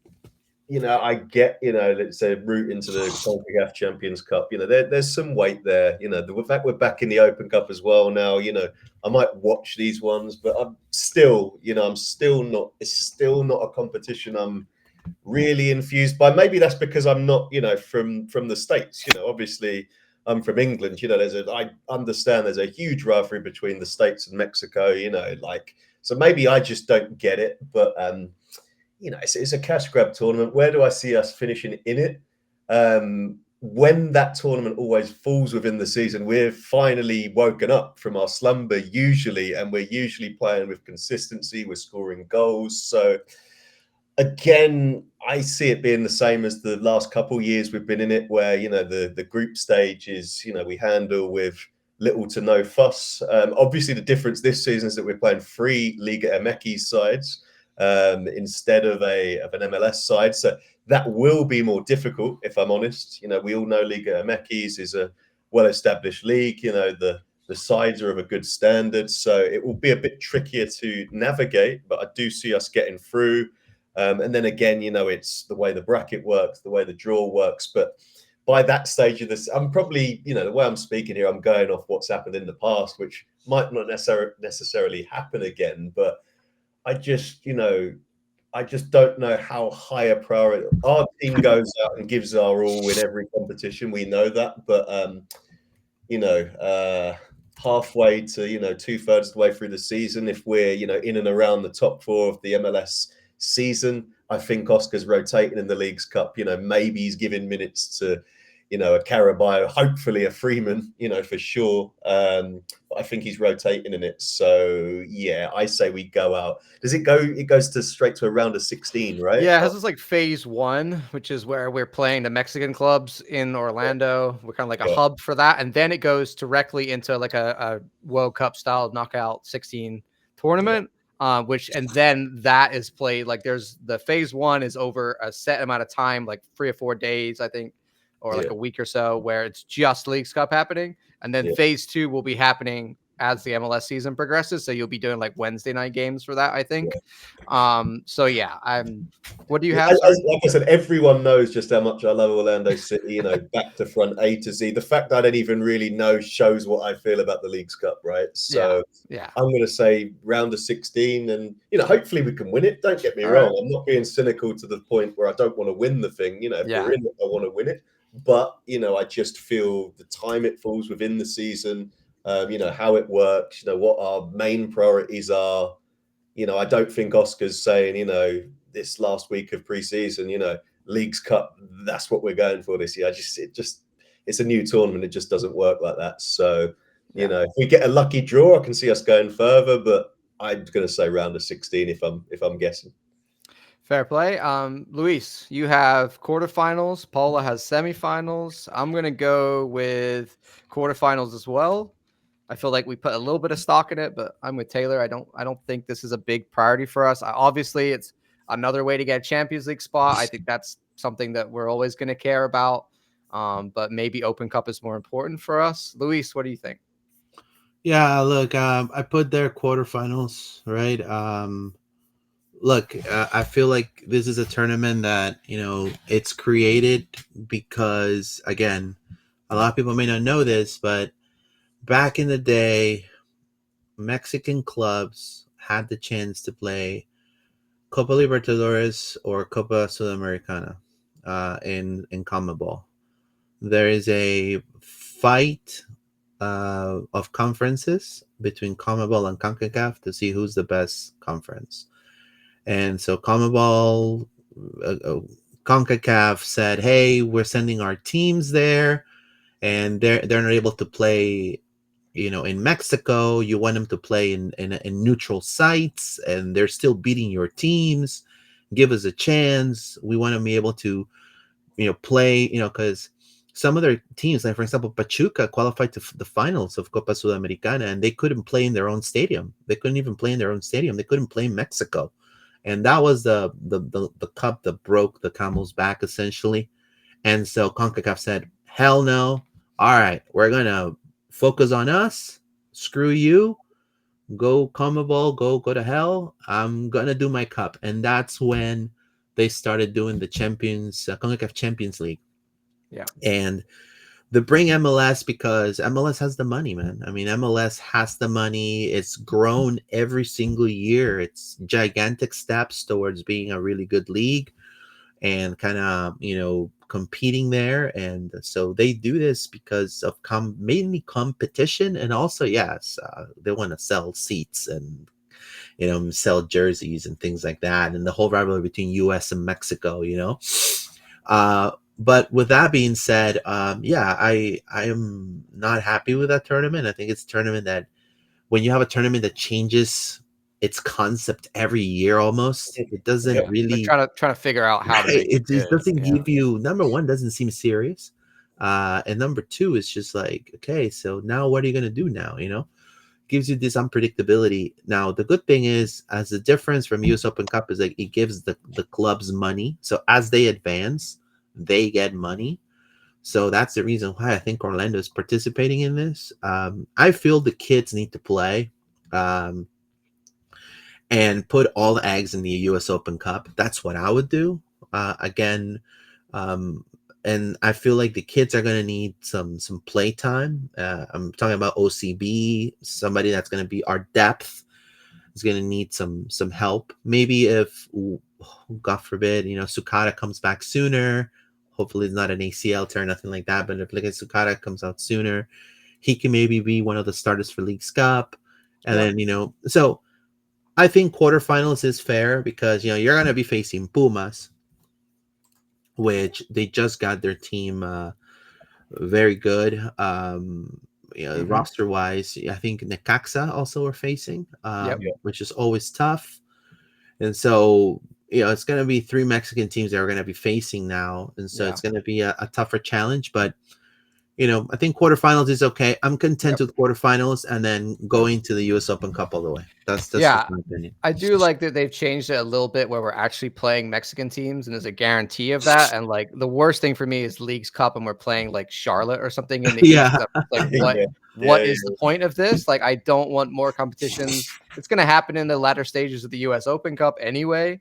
I get, let's say route into the CONCACAF Champions Cup. There's some weight there. The fact we're back in the Open Cup as well now. I might watch these ones, but I'm still, it's still not a competition I'm really infused by. Maybe that's because I'm not, from the States. Obviously I'm from England. I understand there's a huge rivalry between the States and Mexico. So maybe I just don't get it, but. It's a cash grab tournament. Where do I see us finishing in it? When that tournament always falls within the season, we're finally woken up from our slumber usually, and we're usually playing with consistency. We're scoring goals. So again, I see it being the same as the last couple of years we've been in it, where, the group stage is, we handle with little to no fuss. Obviously, the difference this season is that we're playing 3 Liga MX sides. Instead of an MLS side. So that will be more difficult, if I'm honest. We all know Liga MX is a well-established league. The sides are of a good standard. So it will be a bit trickier to navigate, but I do see us getting through. And then again, it's the way the bracket works, the way the draw works. But by that stage of this, I'm probably, the way I'm speaking here, I'm going off what's happened in the past, which might not necessarily happen again. But I just don't know how high a priority our team goes out and gives our all in every competition. We know that, but halfway to 2/3 of the way through the season, if we're in and around the top 4 of the MLS season, I think Oscar's rotating in the Leagues Cup. Maybe he's giving minutes to a Carabao, hopefully a Freeman, for sure. But I think he's rotating in it. So yeah, I say we go out. Does it go? It goes straight to a round of 16, right? Yeah, this is like phase 1, which is where we're playing the Mexican clubs in Orlando. We're kind of like a hub for that, and then it goes directly into like a World Cup style knockout 16 tournament. which and then that is played like there's the phase one is over a set amount of time, like 3 or 4 days, I think, or like Yeah, a week or so, where it's just Leagues Cup happening, and then yeah. phase two will be happening as the MLS season progresses. So you'll be doing like Wednesday night games for that, I think. So yeah, I'm. What do you Yeah, have? Sorry. like I said, everyone knows just how much I love Orlando City, you know, back to front, A to Z. The fact that I don't even really know shows what I feel about the Leagues Cup, right? Yeah, So yeah. I'm going to say round of 16, and, you know, hopefully we can win it. Don't get me All right. wrong. I'm not being cynical to the point where I don't want to win the thing. You know, if we're Yeah, in it, I want to win it. But, you know, I just feel the time it falls within the season, you know, how it works, you know, what our main priorities are. You know, I don't think Oscar's saying, you know, this last week of preseason, you know, Leagues Cup, that's what we're going for this year. It's a new tournament. It just doesn't work like that. So, you yeah. know, if we get a lucky draw, I can see us going further. But I'm going to say round of 16 if I'm guessing. Fair play. Luis, you have quarterfinals. Paula has semifinals. I'm gonna go with quarterfinals as well. I feel like we put a little bit of stock in it, but I'm with Taylor. I don't think this is a big priority for us. Obviously, it's another way to get a Champions League spot. I think that's something that we're always going to care about. But maybe Open Cup is more important for us. Luis, what do you think? Yeah, look, I put their quarterfinals, right? Look, I feel like this is a tournament that, it's created because, again, a lot of people may not know this, but back in the day, Mexican clubs had the chance to play Copa Libertadores or Copa Sudamericana in CONMEBOL. There is a fight of conferences between CONMEBOL and CONCACAF to see who's the best conference. And so CONMEBOL, CONCACAF said, "Hey, we're sending our teams there, and they're not able to play, in Mexico. You want them to play in neutral sites, and they're still beating your teams. Give us a chance. We want to be able to, play, because." Some other teams, like for example, Pachuca qualified to the finals of Copa Sudamericana, and they couldn't play in their own stadium. They couldn't even play in their own stadium. They couldn't play in Mexico, and that was the cup that broke the camel's back essentially. And so CONCACAF said, "Hell no! All right, we're gonna focus on us. Screw you. Go CONMEBOL. Go to hell. I'm gonna do my cup." And that's when they started doing the CONCACAF Champions League. Yeah. And they bring MLS because MLS has the money, man. I mean, MLS has the money. It's grown every single year. It's gigantic steps towards being a really good league and kind of, competing there. And so they do this because of mainly competition. And also, yes, they want to sell seats and, sell jerseys and things like that. And the whole rivalry between US and Mexico. Uh, but with that being said, yeah, I am not happy with that tournament. I think it's a tournament that when you have a tournament that changes its concept every year, almost it doesn't Yeah. They're really. trying to figure out how to make it It just good. doesn't Yeah. give you, number one, doesn't seem serious, and number two, it's just like, okay, so now what are you gonna do now? Gives you this unpredictability. Now, the good thing is, as the difference from US Open Cup is like it gives the clubs money. So as they advance, they get money. So that's the reason why I think Orlando is participating in this. I feel the kids need to play um, and put all the eggs in the US Open Cup. That's what I would do. Again, um, and I feel like the kids are going to need some play time. I'm talking about OCB, somebody that's going to be our depth is going to need some help. Maybe if, God forbid, Sukata comes back sooner. Hopefully, it's not an ACL tear, nothing like that. But if like Sukata comes out sooner, he can maybe be one of the starters for League's Cup. And Yeah. then, so I think quarterfinals is fair because, you're going to be facing Pumas, which they just got their team very good. Mm-hmm. Roster wise, I think Necaxa also are facing, Yep. Yeah. which is always tough. And so, it's going to be three Mexican teams that are going to be facing now. And so Yeah. it's going to be a tougher challenge. But, I think quarterfinals is okay. I'm content Yep. with quarterfinals and then going to the US Open Cup all the way. That's just Yeah, my opinion. I do like that they've changed it a little bit where we're actually playing Mexican teams and there's a guarantee of that. And like the worst thing for me is Leagues Cup and we're playing like Charlotte or something in the East. Yeah. 'Cause I'm just like, Yeah, what yeah, is the yeah. point of this? Like, I don't want more competitions. It's going to happen in the latter stages of the US Open Cup anyway.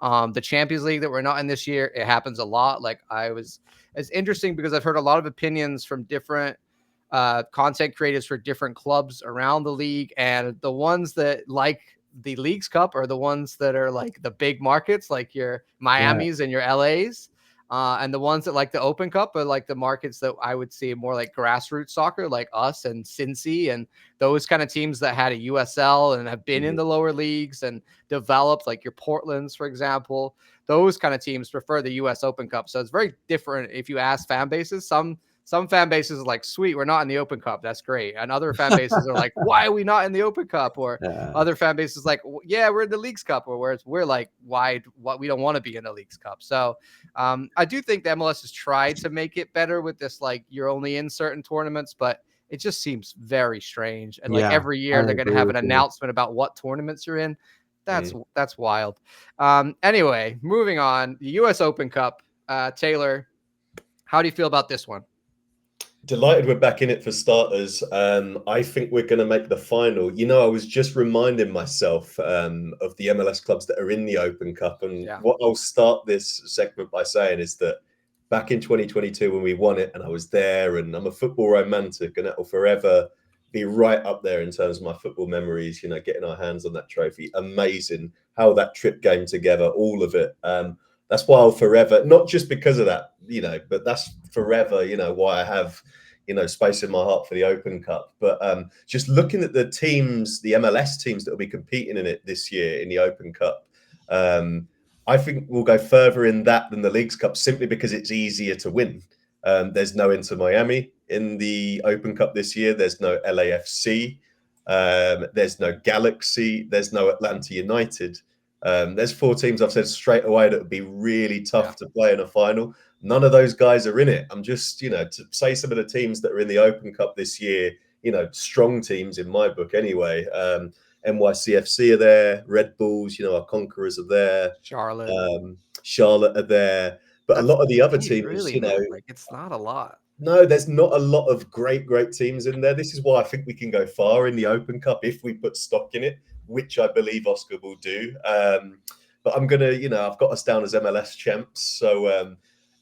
The Champions League that we're not in this year, it happens a lot. It's interesting because I've heard a lot of opinions from different content creators for different clubs around the league, and the ones that like the Leagues Cup are the ones that are like the big markets, like your Yeah. Miamis and your LAs. And the ones that like the Open Cup are like the markets that I would see more like grassroots soccer, like us and Cincy and those kind of teams that had a USL and have been in Mhm. the lower leagues and developed, like your Portlands, for example. Those kind of teams prefer the US Open Cup. So it's very different if you ask fan bases. Some fan bases are like, sweet, we're not in the Open Cup. That's great. And other fan bases are like, why are we not in the Open Cup? Or Uh, other fan bases like, yeah, we're in the Leagues Cup. Or whereas we're like, why? What? We don't want to be in the Leagues Cup. So I do think the MLS has tried to make it better with this, like you're only in certain tournaments, but it just seems very strange. And like yeah, every I year they're going to agree have with an you. announcement about what tournaments you're in. Mm. That's wild. Anyway, moving on. The U.S. Open Cup. Taylor, how do you feel about this one? Delighted we're back in it for starters. I think we're going to make the final. I was just reminding myself of the MLS clubs that are in the Open Cup. And Yeah. what I'll start this segment by saying is that back in 2022, when we won it, and I was there, and I'm a football romantic, and it'll forever be right up there in terms of my football memories, getting our hands on that trophy. Amazing how that trip came together, all of it. That's why I'll forever, not just because of that, but that's forever, why I have, space in my heart for the Open Cup. But just looking at the teams, the MLS teams that will be competing in it this year in the Open Cup, I think we'll go further in that than the Leagues Cup simply because it's easier to win. There's no Inter Miami in the Open Cup this year. There's no LAFC. There's no Galaxy. There's no Atlanta United. There's 4 teams I've said straight away that would be really tough to play in a final. None of those guys are in it. I'm just, to say some of the teams that are in the Open Cup this year, strong teams in my book anyway. NYCFC are there, Red Bulls, our Conquerors are there, Charlotte. Charlotte are there. But a That's lot of the other it, teams, really, man. Like it's not a lot. no, there's not a lot of great teams in there. This is why I think we can go far in the Open Cup if we put stock in it, which I believe Oscar will do. But I'm gonna, I've got us down as MLS champs, so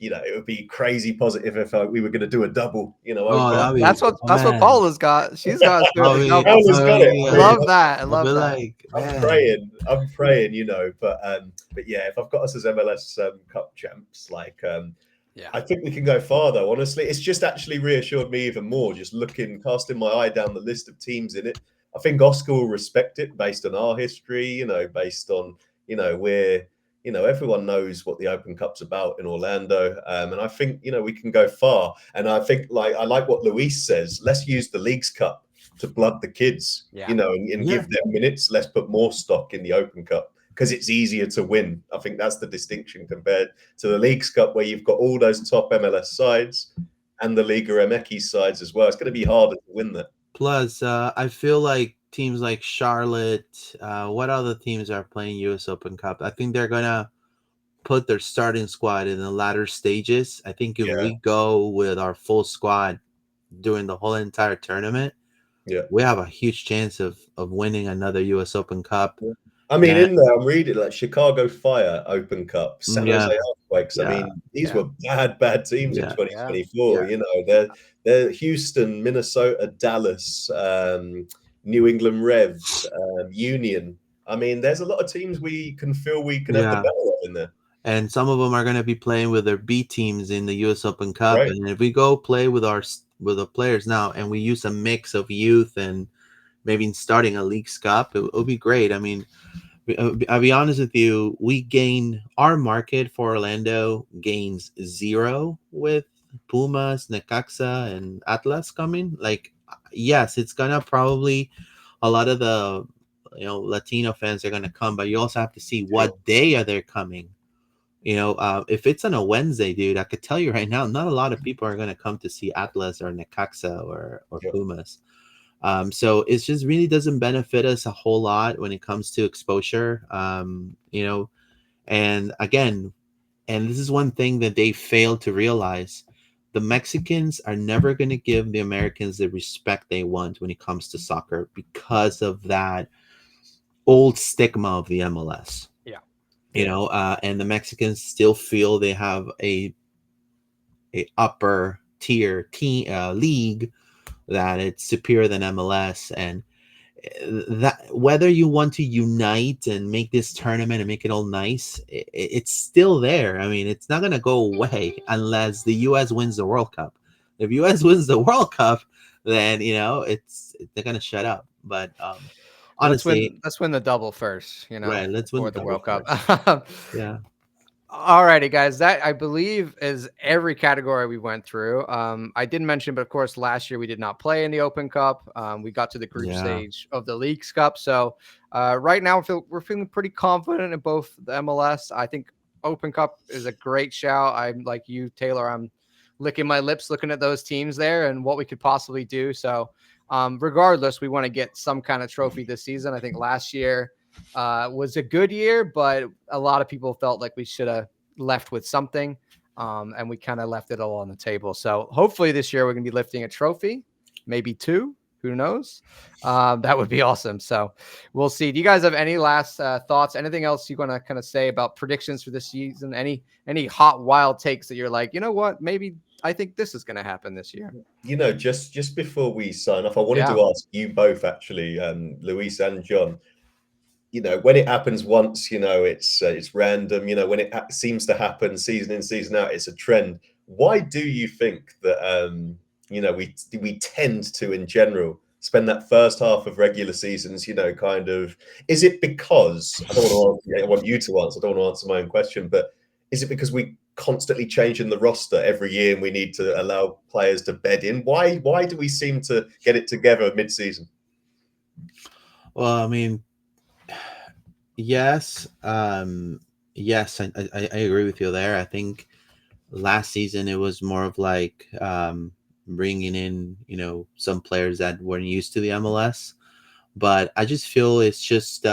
it would be crazy positive if we were gonna do a double, Oh, Open. that'll be, That's oh what man. Paula's got. She's got us doing I'll a be, double. Paula's got it. I yeah. love that. I I'll be love that. like, I'm man. praying, but yeah, if I've got us as MLS Cup champs, Yeah. I think we can go far, though. Honestly, it's just actually reassured me even more. Just casting my eye down the list of teams in it. I think Oscar will respect it based on our history. Based on where everyone knows what the Open Cup's about in Orlando, and I think we can go far. And I think I like what Luis says. Let's use the Leagues Cup to blood the kids. Yeah. And give them minutes. Let's put more stock in the Open Cup because it's easier to win. I think that's the distinction compared to the Leagues Cup, where you've got all those top MLS sides and the Liga MX sides as well. It's going to be harder to win that. Plus, I feel like teams like Charlotte, what other teams are playing US Open Cup? I think they're gonna put their starting squad in the latter stages. I think if Yeah, we go with our full squad during the whole entire tournament, yeah. we have a huge chance of winning another US Open Cup. I mean, And in there, I'm reading Chicago Fire Open Cup, San yeah, Jose Earthquakes. I yeah, mean, these Yeah. were bad teams in yeah, 2024. yeah. They're Houston, Minnesota, Dallas, New England Revs, Union. I mean, there's a lot of teams we can feel we can have the Yeah. better of in there. And some of them are going to be playing with their B teams in the US Open Cup. Right. And if we go play with the players now and we use a mix of youth and maybe starting a Leagues Cup, it'll be great. I mean, I'll be honest with you, our market for Orlando gains 0 with Pumas, Necaxa, and Atlas coming. Like, yes, it's gonna probably a lot of the Latino fans are gonna come, but you also have to see Sure. what day are they coming. If it's on a Wednesday, dude, I could tell you right now, not a lot of people are going to come to see Atlas or Necaxa or Yep. Pumas. So it just really doesn't benefit us a whole lot when it comes to exposure. And again, and this is one thing that they failed to realize. The Mexicans are never going to give the Americans the respect they want when it comes to soccer because of that old stigma of the MLS. Yeah. Yeah. And the Mexicans still feel they have a upper tier team league that it's superior than MLS, and that whether you want to unite and make this tournament and make it all nice, it's still there. I mean, it's not going to go away unless the US wins the World Cup. If US wins the World Cup, then it's they're going to shut up. But honestly, Let's win the double first, right, let's win the before the double World Cup. first. Yeah. Alrighty, guys. That I believe is every category we went through. I did mention, but of course, last year we did not play in the Open Cup. We got to the group Yeah. stage of the Leagues Cup. So right now we're feeling pretty confident in both the MLS. I think Open Cup is a great shout. I'm like you, Taylor. I'm licking my lips looking at those teams there and what we could possibly do. So regardless, we want to get some kind of trophy this season. I think last year was a good year, but a lot of people felt like we should have left with something. And we kind of left it all on the table. So hopefully this year we're going to be lifting a trophy, maybe two. Who knows? That would be awesome. So we'll see. Do you guys have any last thoughts? Anything else you want to kind of say about predictions for this season? Any hot wild takes that you're like, you know what? Maybe I think this is going to happen this year. Just before we sign off, I wanted Yeah. to ask you both, actually, Luis and John. When it happens once, it's random. When it seems to happen season in, season out, it's a trend. Why do you think that we tend to, in general, spend that first half of regular seasons, kind of? Is it because I don't want to? I want you to answer. I don't want to answer my own question, but is it because we constantly changing the roster every year and we need to allow players to bed in? Why do we seem to get it together mid-season? Well, I mean, yes, yes, I agree with you there. I think last season it was more of like bringing in some players that weren't used to the MLS, but I just feel it's just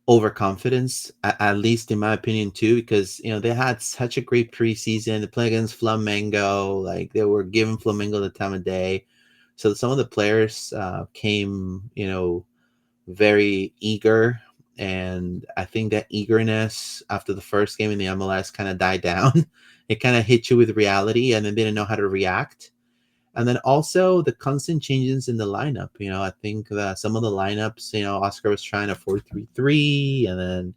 overconfidence, at least in my opinion too, because they had such a great preseason. They play against Flamengo, like they were giving Flamengo the time of day. So some of the players came, very eager, and I think that eagerness after the first game in the MLS kind of died down. It kind of hit you with reality, and then didn't know how to react. And then also the constant changes in the lineup. I think that some of the lineups, Oscar was trying a 4-3-3, and then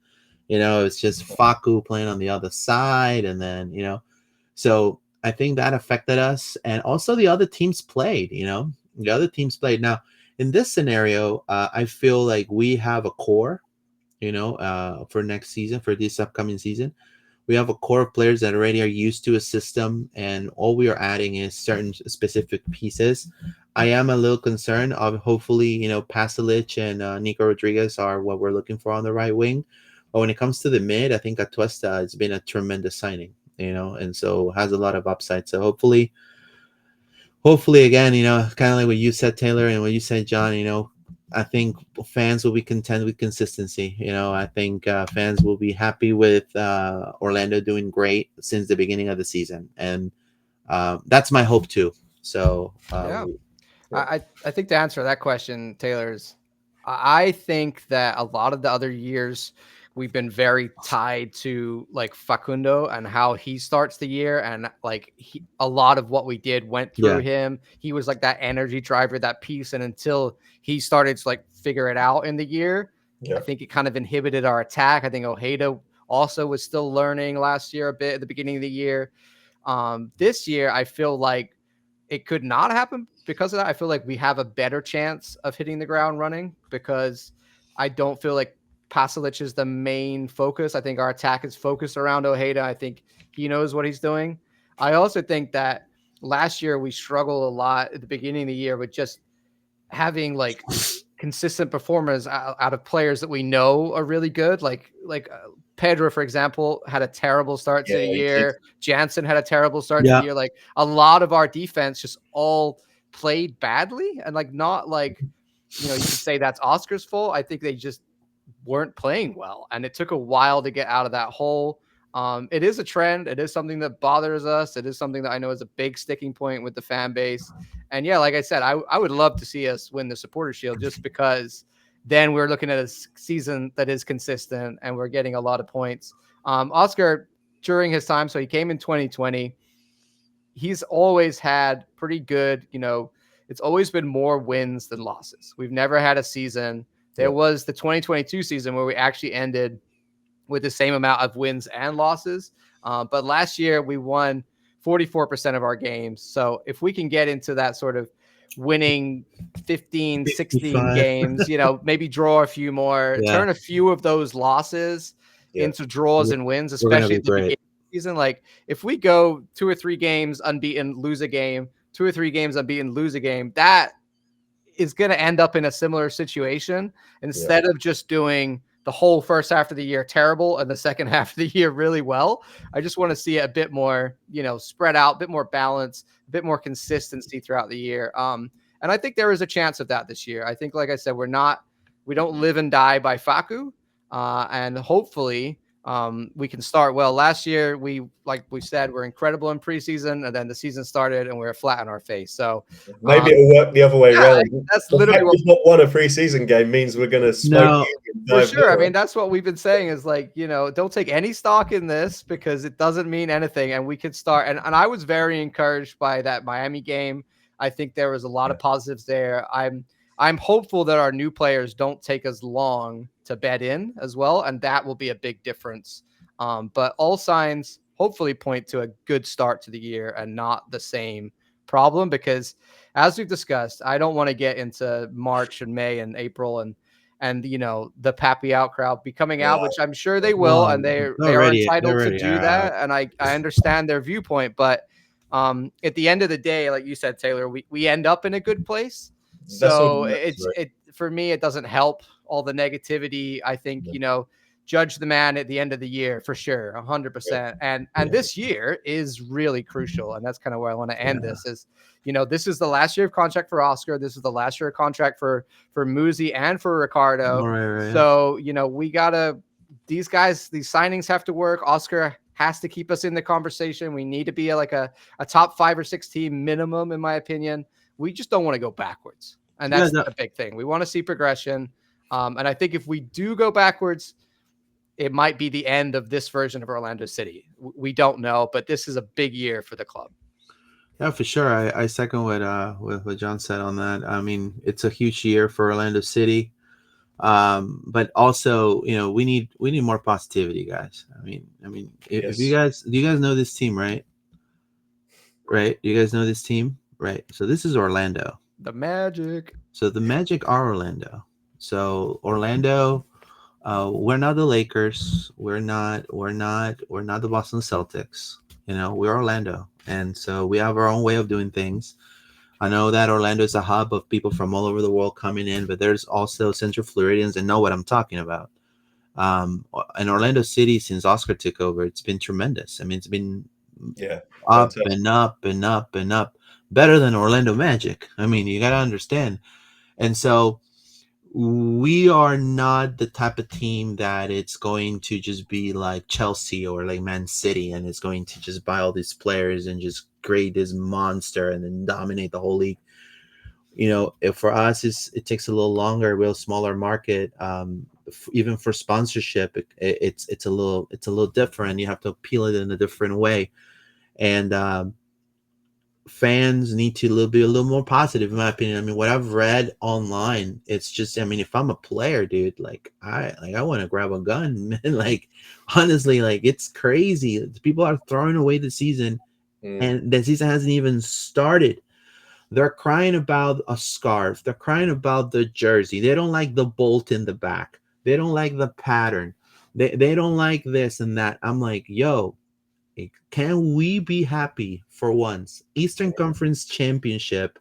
it's just Faku playing on the other side, and then so I think that affected us, and also the other teams played. The other teams played. Now in this scenario, I feel like we have a core, for next season, for this upcoming season. We have a core of players that already are used to a system, and all we are adding is certain specific pieces. I am a little concerned of hopefully, Pasalic and Nico Rodriguez are what we're looking for on the right wing. But when it comes to the mid, I think Atuesta has been a tremendous signing, and so has a lot of upside. So hopefully again, kind of like what you said, Taylor, and what you said, John, I think fans will be content with consistency. I think fans will be happy with Orlando doing great since the beginning of the season, and that's my hope too. So Yeah. Yeah. I think to answer that question, Taylor's, I think that a lot of the other years we've been very tied to like Facundo and how he starts the year, and like a lot of what we did went through yeah, him. He was like that energy driver, that piece, and until he started to like figure it out in the year, I Yeah. think it kind of inhibited our attack. I think Ojeda also was still learning last year a bit at the beginning of the year. This year, I feel like it could not happen because of that. I feel like we have a better chance of hitting the ground running because I don't feel like Pasalic is the main focus. I think our attack is focused around Ojeda. I think he knows what he's doing. I also think that last year we struggled a lot at the beginning of the year with just having like consistent performers out of players that we know are really good, like Pedro, for example, had a terrible start to Yeah, the he did. year. Jansen had a terrible start to the Yeah. year. Like a lot of our defense just all played badly, and like not like, you could say that's Oscar's fault. I think they just weren't playing well, and it took a while to get out of that hole. It is a trend. It is something that bothers us. It is something that I know is a big sticking point with the fan base. And yeah, like I said, I would love to see us win the Supporter Shield, just because then we're looking at a season that is consistent and we're getting a lot of points. Oscar, during his time, so he came in 2020. He's always had pretty good, it's always been more wins than losses. We've never had a season. There Yeah. was the 2022 season where we actually ended with the same amount of wins and losses. But last year we won 44% of our games. So if we can get into that sort of winning 15, 16 55. games, maybe draw a few more, Yeah. turn a few of those losses Yeah. into draws and wins, We're gonna especially be at the beginning great. of the season. Like if we go 2 or 3 games unbeaten, lose a game, 2 or 3 games unbeaten, lose a game, that is going to end up in a similar situation, instead of just doing the whole first half of the year terrible and the second half of the year really well. I just want to see it a bit more, spread out, a bit more balance, a bit more consistency throughout the year. And I think there is a chance of that this year. I think, like I said, we don't live and die by Faku. And hopefully we can start well. Last year, like we said, we're incredible in preseason, and then the season started and we were flat on our face. So maybe it'll work the other way around. that's The literally fact what we've not won a preseason game means we're going to smoke No, you in for 5-0. sure. I mean, that's what we've been saying is like, don't take any stock in this because it doesn't mean anything. And we could start. And I was very encouraged by that Miami game. I think there was a lot of positives there. I'm hopeful that our new players don't take as long to bed in as well. And that will be a big difference. But all signs hopefully point to a good start to the year and not the same problem, because as we've discussed, I don't want to get into March and May and April and the Pappy out crowd be coming out, which I'm sure they will, and they are entitled to do that, and I understand their viewpoint. But at the end of the day, like you said, Taylor, we end up in a good place. So it for me, it doesn't help all the negativity. I think judge the man at the end of the year for sure, 100%. And this year is really crucial, and that's kind of where I want to end this. Is this is the last year of contract for Oscar. This is the last year of contract for Muzi and for Ricardo. Right. So we gotta, these guys, these signings have to work. Oscar has to keep us in the conversation. We need to be like a top 5 or 6 team minimum, in my opinion. We just don't want to go backwards, and that's the big thing. We want to see progression, and I think if we do go backwards, it might be the end of this version of Orlando City. We don't know, but this is a big year for the club. Yeah, for sure. I second what John said on that. I mean, it's a huge year for Orlando City, but also we need more positivity, guys. I mean, if you guys know this team, right? Right, you guys know this team, right? So this is Orlando, the Magic. So the Magic are Orlando. So Orlando. We're not the Lakers. We're not the Boston Celtics. We're Orlando, and so we have our own way of doing things. I know that Orlando is a hub of people from all over the world coming in, but there's also Central Floridians that know what I'm talking about. And Orlando City, since Oscar took over, it's been tremendous. I mean, it's been up and up and up and up, better than Orlando Magic. I mean, you got to understand, and so. We are not the type of team that it's going to just be like Chelsea or like Man City and it's going to just buy all these players and just create this monster and then dominate the whole league. If for us it takes a little longer, we're a smaller market. Even for sponsorship, it's a little different. You have to appeal it in a different way, and fans need to be a little more positive, in my opinion. I mean, what I've read online, it's just, I mean, if I'm a player, dude, I want to grab a gun, man. Like, honestly, like, it's crazy. People are throwing away the season, and the season hasn't even started. They're crying about a scarf. They're crying about the jersey. They don't like the bolt in the back. They don't like the pattern. They don't like this and that. I'm like, yo, can we be happy for once? Eastern Conference Championship,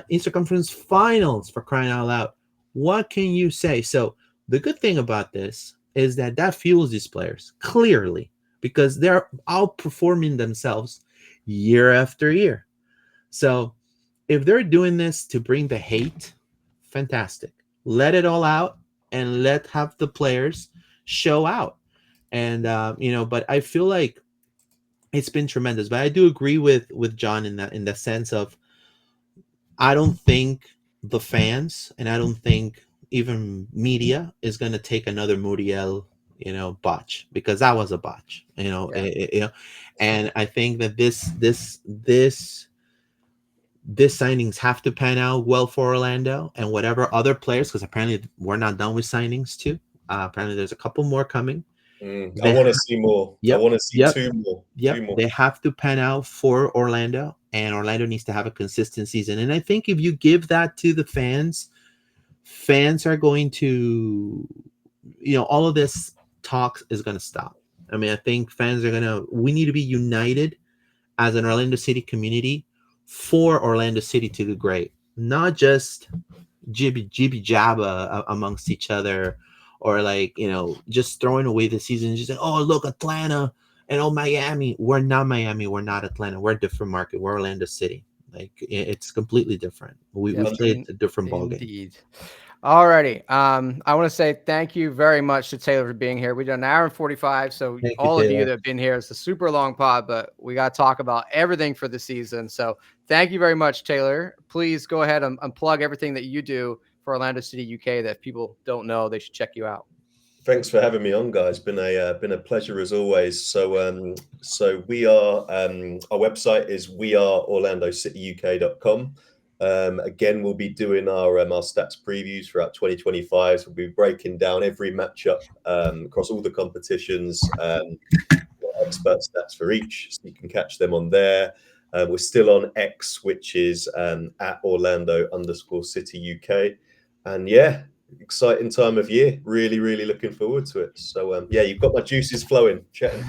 Eastern Conference Finals, for crying out loud. What can you say? So the good thing about this is that fuels these players clearly because they're outperforming themselves year after year. So if they're doing this to bring the hate, fantastic. Let it all out and let have the players show out. And but I feel like it's been tremendous. But I do agree with John in the sense of I don't think the fans and I don't think even media is going to take another Muriel, botch because that was a botch, and I think that this signings have to pan out well for Orlando and whatever other players, because apparently we're not done with signings too. Apparently there's a couple more coming. I want to see more. I Yep, want to see yep, two more. yep. Two more. They have to pan out for Orlando, and Orlando needs to have a consistent season. And I think if you give that to the fans are going to, all of this talk is going to stop. I mean, I think fans are we need to be united as an Orlando City community for Orlando City to do great, not just jibby jabba amongst each other, or like just throwing away the season and just saying, oh look, Atlanta and oh Miami. We're not Miami, we're not Atlanta, we're a different market, we're Orlando City. Like it's completely different. We Yes, played a different ball game. indeed. Alrighty. I want to say thank you very much to Taylor for being here. We did an hour and 45. So Thank you, all of you Taylor. that have been here, it's a super long pod, but we got to talk about everything for the season. So thank you very much, Taylor. Please go ahead and plug everything that you do for Orlando City, UK, that if people don't know, they should check you out. Thanks for having me on, guys. Been a pleasure as always. So we are our website is weareorlandocityuk.com. Again, we'll be doing our stats previews throughout 2025. So we'll be breaking down every matchup across all the competitions, expert stats for each, so you can catch them on there. We're still on X, which is at Orlando_City UK, and yeah, exciting time of year. Really looking forward to it. So yeah, you've got my juices flowing. Chatting.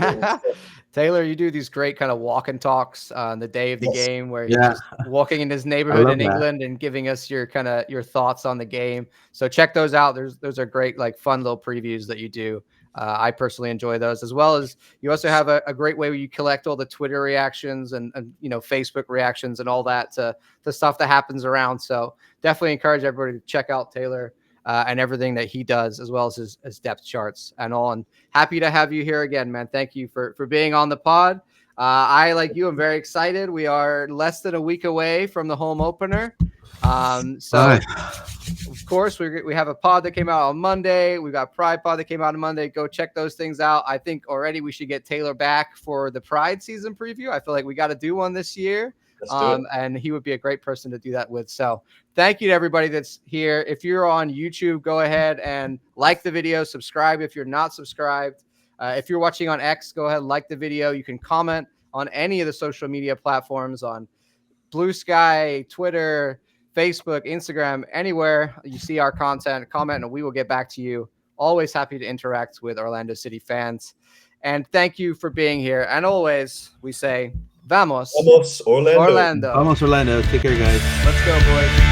Taylor, you do these great kind of walk and talks on the day of the game where you're just walking in his neighborhood in England and giving us your thoughts on the game. So check those out. Those are great, like fun little previews that you do. I personally enjoy those, as well as you also have a great way where you collect all the Twitter reactions and Facebook reactions and all that to stuff that happens around. So definitely encourage everybody to check out Taylor and everything that he does, as well as his depth charts and all. And happy to have you here again, man. Thank you for being on the pod. I, like you, am very excited. We are less than a week away from the home opener. So of course we have a pod that came out on Monday. We got Pride pod that came out on Monday. Go check those things out. I think already we should get Taylor back for the Pride season preview. I feel like we got to do one this year. And he would be a great person to do that with. So thank you to everybody that's here. If you're on YouTube, go ahead and like the video, subscribe if you're not subscribed. If you're watching on X, go ahead and like the video. You can comment on any of the social media platforms on Blue Sky, Twitter, Facebook, Instagram, anywhere you see our content, comment, and we will get back to you. Always happy to interact with Orlando City fans. And thank you for being here. And always, we say, Vamos, Orlando. Vamos, Orlando. Take care, guys. Let's go, boys.